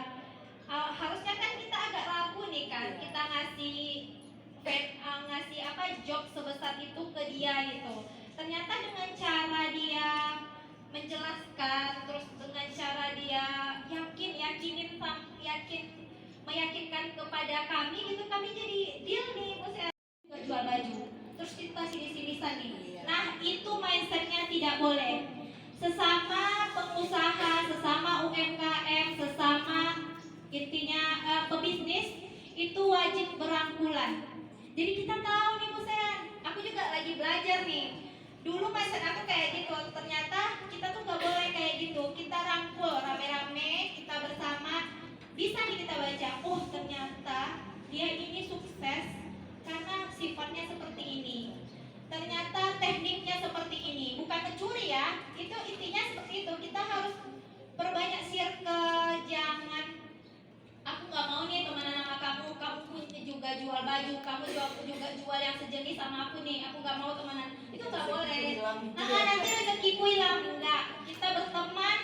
Harusnya kan kita agak ragu nih kan, kita ngasih job sebesar itu ke dia gitu. Ternyata dengan cara dia menjelaskan, terus dengan cara dia meyakinkan kepada kami gitu, kami jadi deal nih Bu Sera jual baju terus kita sinis-sinisan nih. Nah itu mindsetnya tidak boleh. Sesama pengusaha, sesama UMKM, sesama intinya pebisnis itu wajib berangkulan. Jadi kita tahu nih Bu Sera, aku juga lagi belajar nih. Dulu mindset aku kayak gitu, ternyata kita tuh gak boleh kayak gitu. Kita rangkul rame-rame, kita bersama, bisa nih kita baca, oh ternyata dia ini sukses karena sifatnya seperti ini. Ternyata tekniknya seperti ini, bukan mencuri ya. Itu intinya seperti itu. Kita harus perbanyak circle, jangan aku nggak mau nih temenan sama kamu punya juga jual baju, kamu juga jual yang sejenis sama aku nih, aku nggak mau temenan. Itu nggak boleh. Nah nanti rezekiku hilang. Enggak, kita berteman,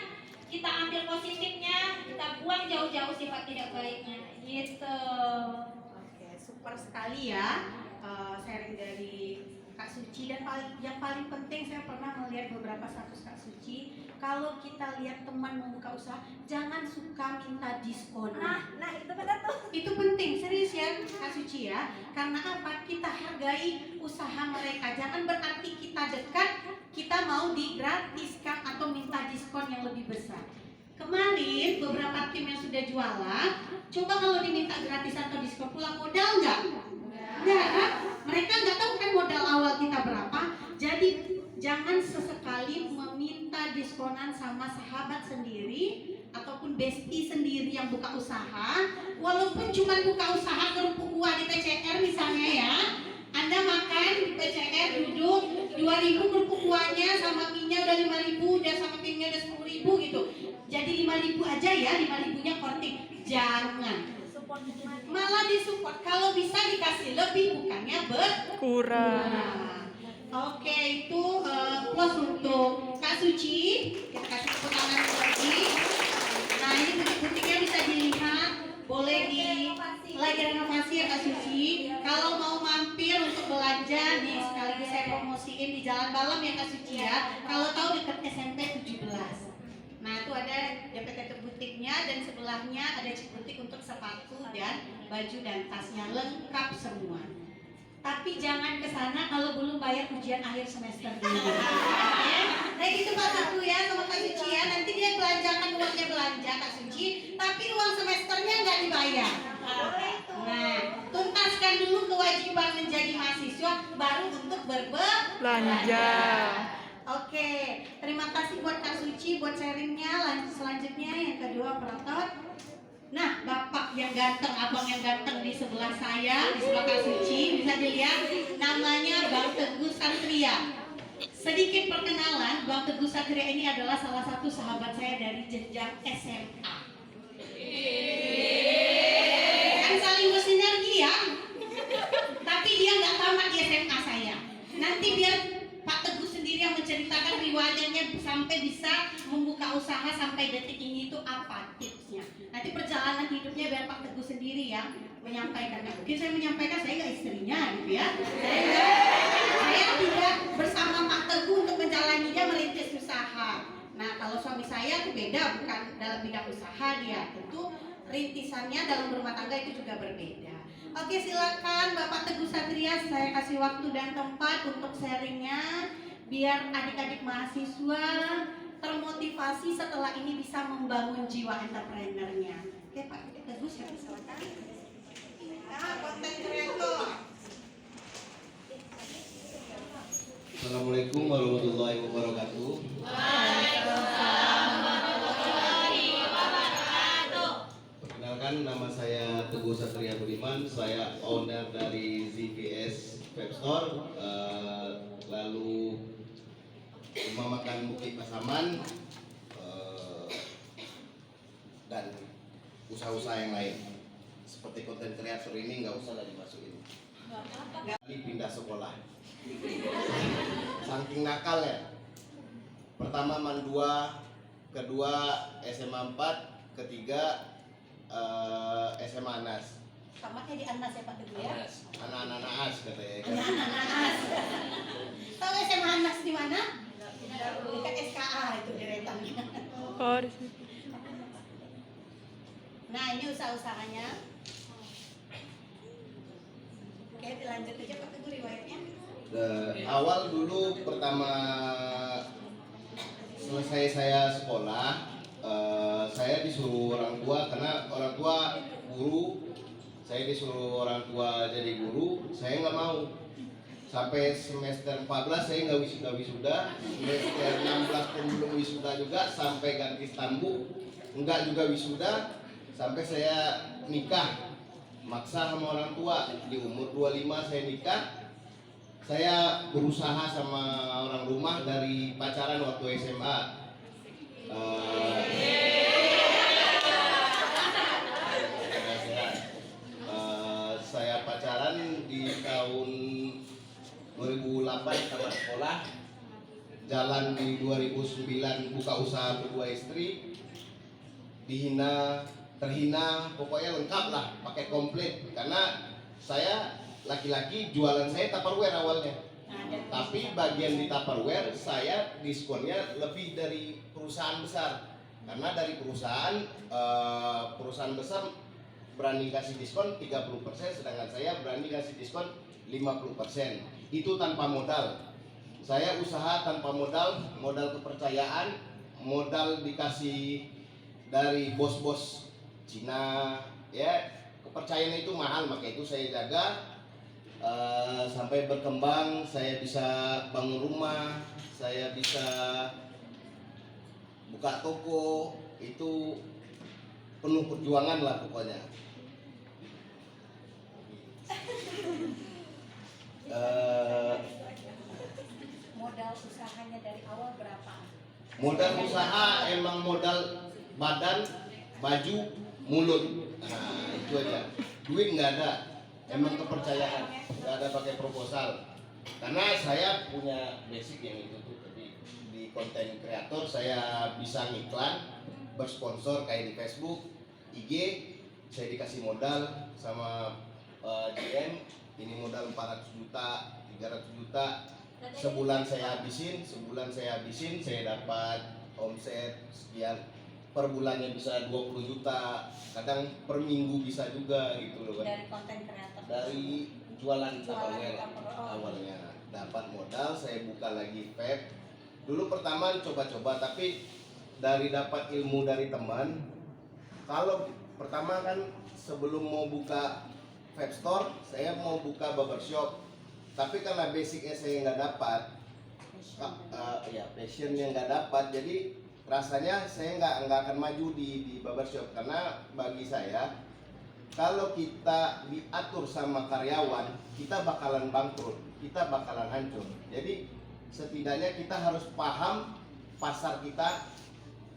kita ambil positifnya, kita buang jauh-jauh sifat tidak baiknya. Gitu. Oke, super sekali ya sharing dari Kak Suci. Dan yang paling penting, saya pernah melihat beberapa status Kak Suci, kalau kita lihat teman membuka usaha, jangan suka minta diskon. Nah itu benar tuh. Itu penting, serius ya Kak Suci ya. Karena apa? Kita hargai usaha mereka. Jangan berarti kita dekat, kita mau digratiskan atau minta diskon yang lebih besar. Kemarin beberapa tim yang sudah jualan, coba kalau diminta gratis atau diskon, pulang modal nggak? Nggak kan? Mereka nggak tahu kan modal awal kita berapa. Jadi jangan sesekali meminta diskonan sama sahabat sendiri ataupun bestie sendiri yang buka usaha. Walaupun cuma buka usaha kerupuk kuah di PCR misalnya ya, Anda makan di PCR duduk 2.000 kerupuk kuahnya sama mie-nya udah 5.000, udah sama piringnya udah 10.000 gitu. Jadi 5.000 aja ya, 5.000-nya korting. Jangan. Malah disupport, kalau bisa dikasih lebih bukannya berkurang. Oke, itu plus untuk Kak Suci. Kita kasih tepuk tangan lagi. Nah ini butik-butiknya bisa dilihat, boleh lagi renovasi ya Kak Suci. Kalau mau mampir untuk belanja di sekaligus saya promosiin di Jalan Balam ya Kak Suci ya. Kalau tahu dekat SMP 17. Nah itu ada DPT butiknya dan sebelahnya ada butik untuk sepatu dan baju dan tasnya lengkap semua. Tapi jangan ke sana kalau belum bayar ujian akhir semester dulu. Ya. Nah itu Pak Teguh ya sama Kak Suci ya. Nanti dia belanjakan uangnya belanja Kak Suci, tapi uang semesternya nggak dibayar. Nah tuntaskan dulu kewajiban menjadi mahasiswa baru untuk berbelanja. Oke, terima kasih buat Kak Suci buat sharingnya. Selanjutnya yang kedua Pratot. Nah, Bapak yang ganteng, abang yang ganteng di sebelah saya, di sebelah Kak Suci, bisa dilihat namanya Bang Teguh Satria. Sedikit perkenalan, Bang Teguh Satria ini adalah salah satu sahabat saya dari jenjang SMA. Kan saling bersinergi ya. Tapi dia nggak tamat di SMA saya. Nanti biar Pak Teguh sendiri yang menceritakan riwayatnya sampai bisa membuka usaha sampai detik ini itu apa tipsnya. Nanti perjalanan hidupnya biar Pak Teguh sendiri yang menyampaikan. Nah, mungkin saya menyampaikan, saya nggak istrinya gitu ya. Saya tidak bersama Pak Teguh untuk menjalaninya merintis usaha. Nah kalau suami saya itu beda, bukan dalam bidang usaha dia. Tentu rintisannya dalam berumah tangga itu juga berbeda. Oke, silakan Bapak Teguh Satria, saya kasih waktu dan tempat untuk sharingnya biar adik-adik mahasiswa termotivasi setelah ini bisa membangun jiwa entrepreneurnya. Oke Pak Teguh, silakan. Nah, konten kreator. Assalamualaikum warahmatullahi wabarakatuh. Perkenalkan, nama saya Teguh Satria Budiman. Saya owner dari ZVS Webstore, lalu Rumah Makan Bukit Pasaman, dan usaha-usaha yang lain. Seperti konten kreator ini nggak usah lagi masukin. Kali pindah sekolah. Saking nakal ya. Pertama MAN 2, kedua SMA 4, ketiga SMA Anas. Tamatnya di Anas ya Pak Teguh ya. Anak-anak Anas katanya. Anak-anak Anas. Tahu SMA Anas di mana? Dekat SKA itu deretannya. Nah, ini usaha-usahanya. Oke, dilanjut aja Pak Teguh riwayatnya. Awal dulu pertama selesai saya sekolah, saya disuruh orang tua karena orang tua guru, saya disuruh orang tua jadi guru, saya nggak mau. Sampai semester 14 saya nggak wisuda, semester 16 pun belum wisuda juga, sampai ganti stambu nggak juga wisuda, sampai saya nikah maksa sama orang tua. Di umur 25 saya nikah. Saya berusaha sama orang rumah dari pacaran waktu SMA. Saya pacaran di tahun 2008 tamat sekolah, jalan di 2009 buka usaha berdua istri, dihina, terhina, pokoknya lengkap lah, pakai komplit. Karena saya laki-laki, jualan saya Tupperware awalnya. Tapi bagian di Tupperware saya diskonnya lebih dari perusahaan besar. Karena dari perusahaan besar berani kasih diskon 30%, sedangkan saya berani kasih diskon 50%. Itu tanpa modal. Saya usaha tanpa modal, modal kepercayaan, modal dikasih dari bos-bos Cina, ya. Kepercayaan itu mahal, maka itu saya jaga. Sampai berkembang, saya bisa bangun rumah, saya bisa buka toko, itu penuh perjuangan lah pokoknya. Modal usahanya dari awal berapa? Modal usaha emang modal badan, baju, mulut. Nah, itu aja. Duit nggak ada. Emang kepercayaan, nggak ada pakai proposal. Karena saya punya basic yang itu tuh, jadi di konten kreator saya bisa ngiklan, bersponsor kayak di Facebook, IG, saya dikasih modal sama GM, ini modal 400 juta, 300 juta, sebulan saya habisin, saya dapat omset sekian, per bulannya bisa 20 juta, kadang per minggu bisa juga gitu loh kan. Dari konten kreator. Dari jualan Tupperware awalnya dapat modal, saya buka lagi vape. Dulu pertama coba-coba, tapi dari dapat ilmu dari teman. Kalau pertama kan sebelum mau buka vape store, saya mau buka barbershop, tapi karena basicnya saya nggak dapat, passionnya nggak dapat, jadi rasanya saya nggak akan maju di barbershop. Karena bagi saya, kalau kita diatur sama karyawan, kita bakalan bangkrut, kita bakalan hancur. Jadi setidaknya kita harus paham pasar kita,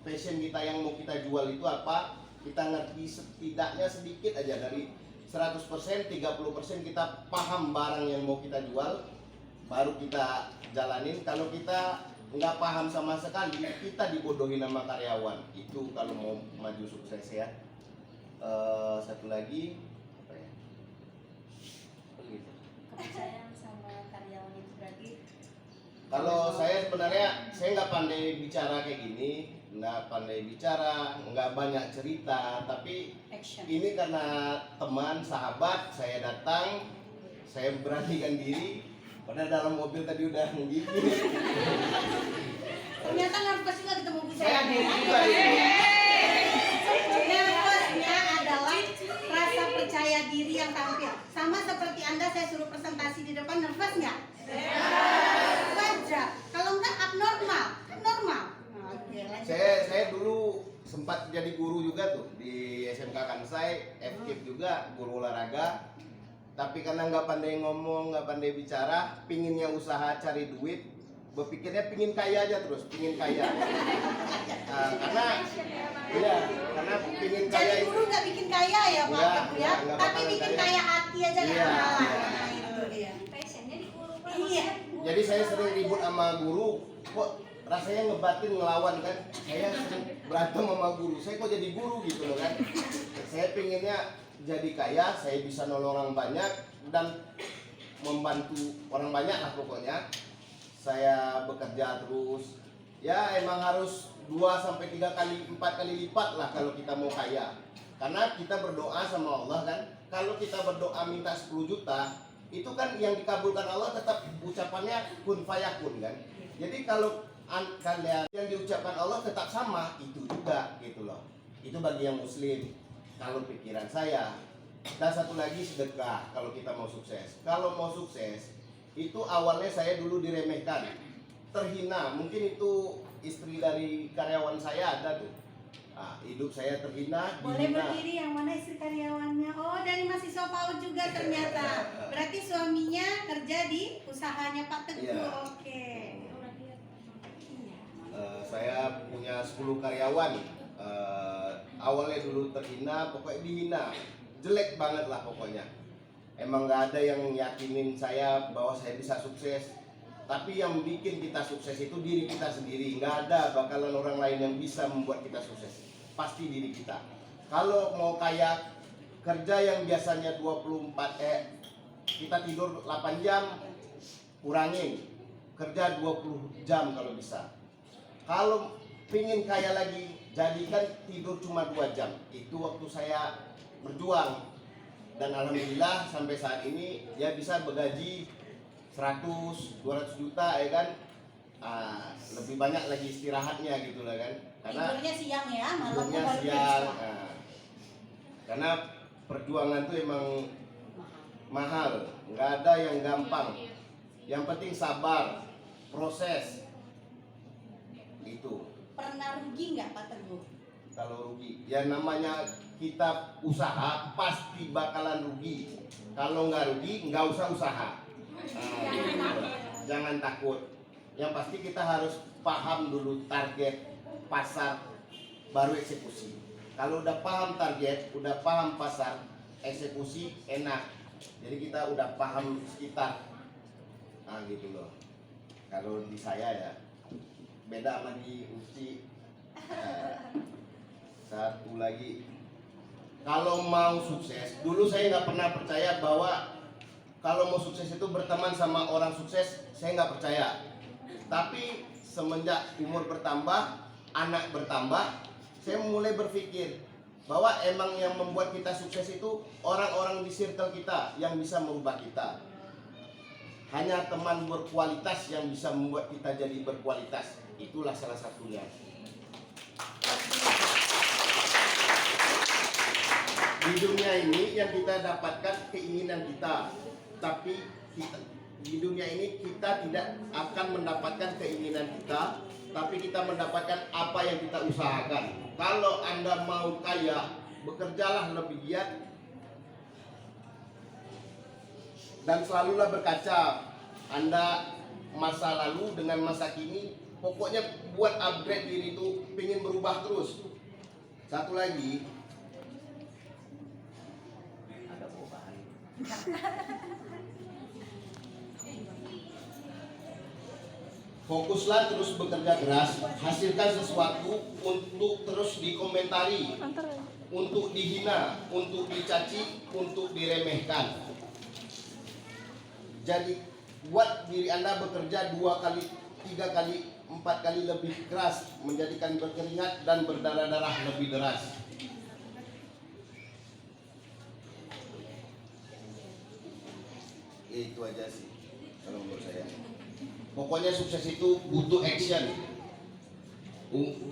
passion kita yang mau kita jual itu apa. Kita ngerti setidaknya sedikit aja, dari 100%, 30% kita paham barang yang mau kita jual, baru kita jalanin. Kalau kita nggak paham sama sekali, kita dibodohin sama karyawan. Itu kalau mau maju sukses ya. Satu lagi apa ya? Kepercayaan sama karyawan itu berarti. Kalau saya sebenarnya saya nggak pandai bicara kayak gini, nggak pandai bicara, nggak banyak cerita, tapi Action. ini karena teman, sahabat, saya datang, saya beranikan diri. Padahal dalam mobil tadi udah ngigit. Ternyata nervous juga ketemu Bu Saya Saya. juga Nervousnya adalah rasa percaya diri yang tampil. Sama seperti Anda, saya suruh presentasi di depan, nervous nggak? Wajar. Kalau nggak abnormal, kan normal. Oke, lanjut. Saya dulu sempat jadi guru juga tuh di SMK Kansai, FKIP juga, guru olahraga. Tapi karena nggak pandai ngomong, nggak pandai bicara, pinginnya usaha cari duit, berpikirnya pingin kaya aja terus, pingin kaya. Nah, karena pingin kaya Jadi itu. guru nggak bikin kaya ya Pak Enggak, Teguh ya, enggak tapi bakalan bikin kaya. kaya hati aja Iya. nggak malah. Nah, itu dia. Passionnya di guru Pak. Iya. Jadi saya sering ribut sama guru, kok rasanya ngebatin ngelawan kan. Saya sering berantem sama guru, saya kok jadi guru gitu loh kan. Saya pinginnya jadi kaya, saya bisa nolong orang banyak dan membantu orang banyak lah pokoknya. Saya bekerja terus, ya emang harus 2 sampai 3 kali 4 kali lipat lah kalau kita mau kaya. Karena kita berdoa sama Allah kan, kalau kita berdoa minta 10 juta, itu kan yang dikabulkan Allah tetap ucapannya kun fayakun kan. Jadi kalau kalian yang diucapkan Allah tetap sama, itu juga gitu loh. Itu bagi yang muslim. Kalau pikiran saya. Dan satu lagi sedekah kalau kita mau sukses. Kalau mau sukses, itu awalnya saya dulu diremehkan, terhina. Mungkin itu istri dari karyawan saya ada tuh. Nah, hidup saya terhina, Boleh dihina. berdiri, yang mana istri karyawannya? Oh, dari mahasiswa PAUD juga ternyata. Berarti suaminya kerja di usahanya Pak Teguh. Iya. Oke. Saya punya 10 karyawan. Awalnya dulu terhina, pokoknya dihina, jelek banget lah pokoknya. Emang nggak ada yang yakinin saya bahwa saya bisa sukses. Tapi yang bikin kita sukses itu diri kita sendiri. Nggak ada bakalan orang lain yang bisa membuat kita sukses. Pasti diri kita. Kalau mau kayak kerja yang biasanya 24 kita tidur 8 jam, kurangin. Kerja 20 jam kalau bisa. Kalau pingin kaya lagi, jadikan tidur cuma 2 jam. Itu waktu saya berjuang. Dan alhamdulillah sampai saat ini ya bisa bergaji 100-200 juta ya kan. Lebih banyak lagi istirahatnya gitu lah kan. Karena Tidurnya siang ya, malamnya tidurnya baru siang. kerja. Karena perjuangan itu emang mahal, nggak ada yang gampang. Yang penting sabar, proses itu. Pernah rugi nggak Pak Teguh? Kalau rugi, ya namanya kita usaha pasti bakalan rugi. Kalau nggak rugi, nggak usah usaha. Jangan takut. Yang pasti kita harus paham dulu target pasar, baru eksekusi. Kalau udah paham target, udah paham pasar, eksekusi enak. Jadi kita udah paham sekitar. Nah gitu loh. Kalau di saya ya beda sama di Uci. Satu lagi, kalau mau sukses, dulu saya nggak pernah percaya bahwa kalau mau sukses itu berteman sama orang sukses, saya nggak percaya. Tapi semenjak umur bertambah, anak bertambah, saya mulai berpikir bahwa emang yang membuat kita sukses itu orang-orang di circle kita yang bisa merubah kita. Hanya teman berkualitas yang bisa membuat kita jadi berkualitas. Itulah salah satunya. Di dunia ini yang kita dapatkan keinginan kita, tapi di dunia ini kita tidak akan mendapatkan keinginan kita, tapi kita mendapatkan apa yang kita usahakan. Kalau Anda mau kaya, bekerjalah lebih giat dan selalulah berkaca. Anda masa lalu dengan masa kini, pokoknya buat upgrade diri itu, pengen berubah terus. Satu lagi, fokuslah terus bekerja keras, hasilkan sesuatu untuk terus dikomentari, untuk dihina, untuk dicaci, untuk diremehkan. Jadi buat diri Anda bekerja 2 kali, 3 kali, 4 kali lebih keras, menjadikan berkeringat dan berdarah-darah lebih deras. Itu aja sih kalau menurut saya. Pokoknya sukses itu butuh action.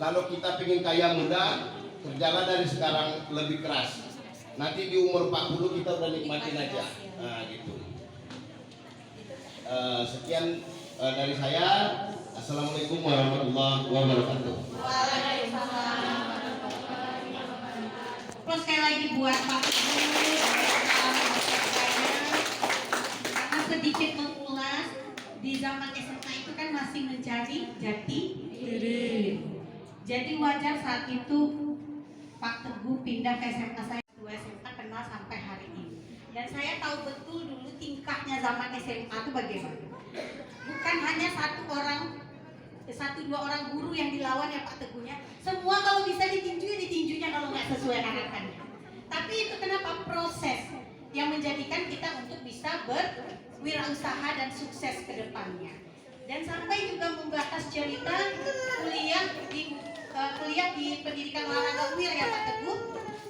Kalau kita pengen kaya muda, kerjalah dari sekarang lebih keras. Nanti di umur 40 kita udah nikmatin aja. Nah gitu. Sekian dari saya. Assalamualaikum warahmatullahi wabarakatuh. Terus sekali lagi buat Pak Teguh, karena sedikit mengulas, di zaman SMA itu kan masih mencari jati diri. Jadi wajar saat itu Pak Teguh pindah ke SMA saya, 2 SMA kenal sampai hari ini. Dan saya tahu betul dulu tingkahnya zaman SMA itu bagaimana. Bukan hanya 1-2 orang guru yang dilawan ya Pak Teguhnya. Semua kalau bisa ditinjunya kalau nggak sesuai harapannya. Tapi itu kenapa proses yang menjadikan kita untuk bisa berwirausaha dan sukses ke depannya. Dan sampai juga membahas cerita kuliah di pendidikan olahraga UIR ya Pak Teguh.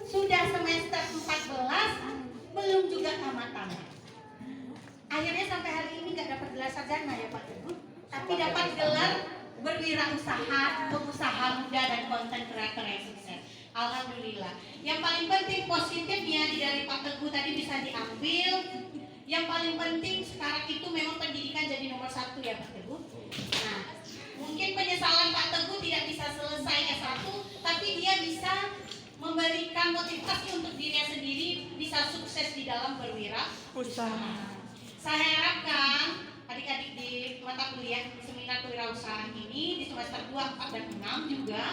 Sudah belum juga tamat-tamat. Akhirnya sampai hari ini nggak dapat gelar sarjana ya Pak Teguh, tapi dapat gelar berwirausaha, pengusaha muda dan konten kreator yang sukses. Alhamdulillah. Yang paling penting positifnya dari Pak Teguh tadi bisa diambil. Yang paling penting sekarang itu memang pendidikan jadi nomor 1 ya Pak Teguh. Nah, mungkin penyesalan Pak Teguh tidak bisa selesai S1, tapi dia bisa memberikan motivasi untuk dirinya sendiri bisa sukses di dalam berwirausaha. Saya harapkan adik-adik di mata kuliah seminar kewirausahaan ini di semester 2, 4, dan 6 juga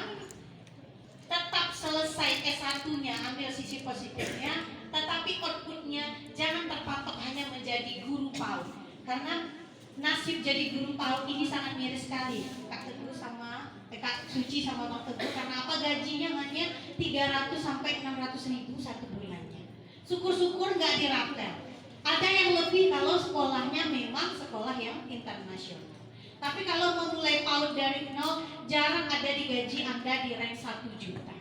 tetap selesai S1-nya, ambil sisi positifnya, tetapi outputnya jangan terpatok hanya menjadi guru PAUD, karena nasib jadi guru PAUD ini sangat miris sekali. Kak Teguh sama Kak Suci sama Bang Teguh, karena apa? Gajinya hanya 300 sampai 600 ribu satu bulannya. Syukur-syukur nggak dirapel. Ada yang lebih kalau sekolahnya memang sekolah yang internasional. Tapi kalau memulai PAUD dari nol, jarang ada di gaji Anda di rank 1 juta.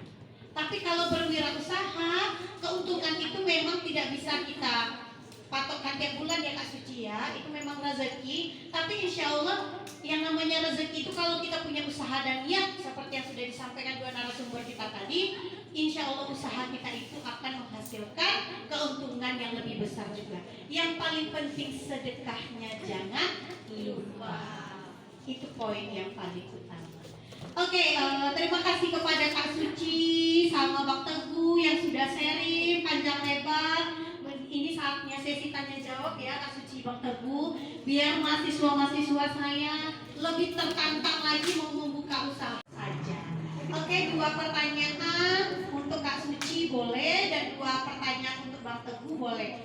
Tapi kalau berwirausaha, keuntungan itu memang tidak bisa kita patokkan tiap bulan ya Kak Suci ya. Itu memang rezeki. Tapi insya Allah yang namanya rezeki itu kalau kita punya usaha dan niat, seperti yang sudah disampaikan dua narasumber kita tadi, insya Allah usaha kita itu akan menghasilkan keuntungan yang lebih besar juga. Yang paling penting sedekahnya jangan lupa. Itu poin yang paling utama. Oke, terima kasih kepada Kak Suci sama Bang Teguh yang sudah sharing panjang lebar. Ini saatnya sesi tanya jawab ya Kak Suci, Bang Teguh, biar mahasiswa-mahasiswa saya lebih tertantang lagi mau membuka usaha saja. Oke, 2 pertanyaan untuk Kak Suci boleh dan 2 pertanyaan untuk Bang Teguh boleh.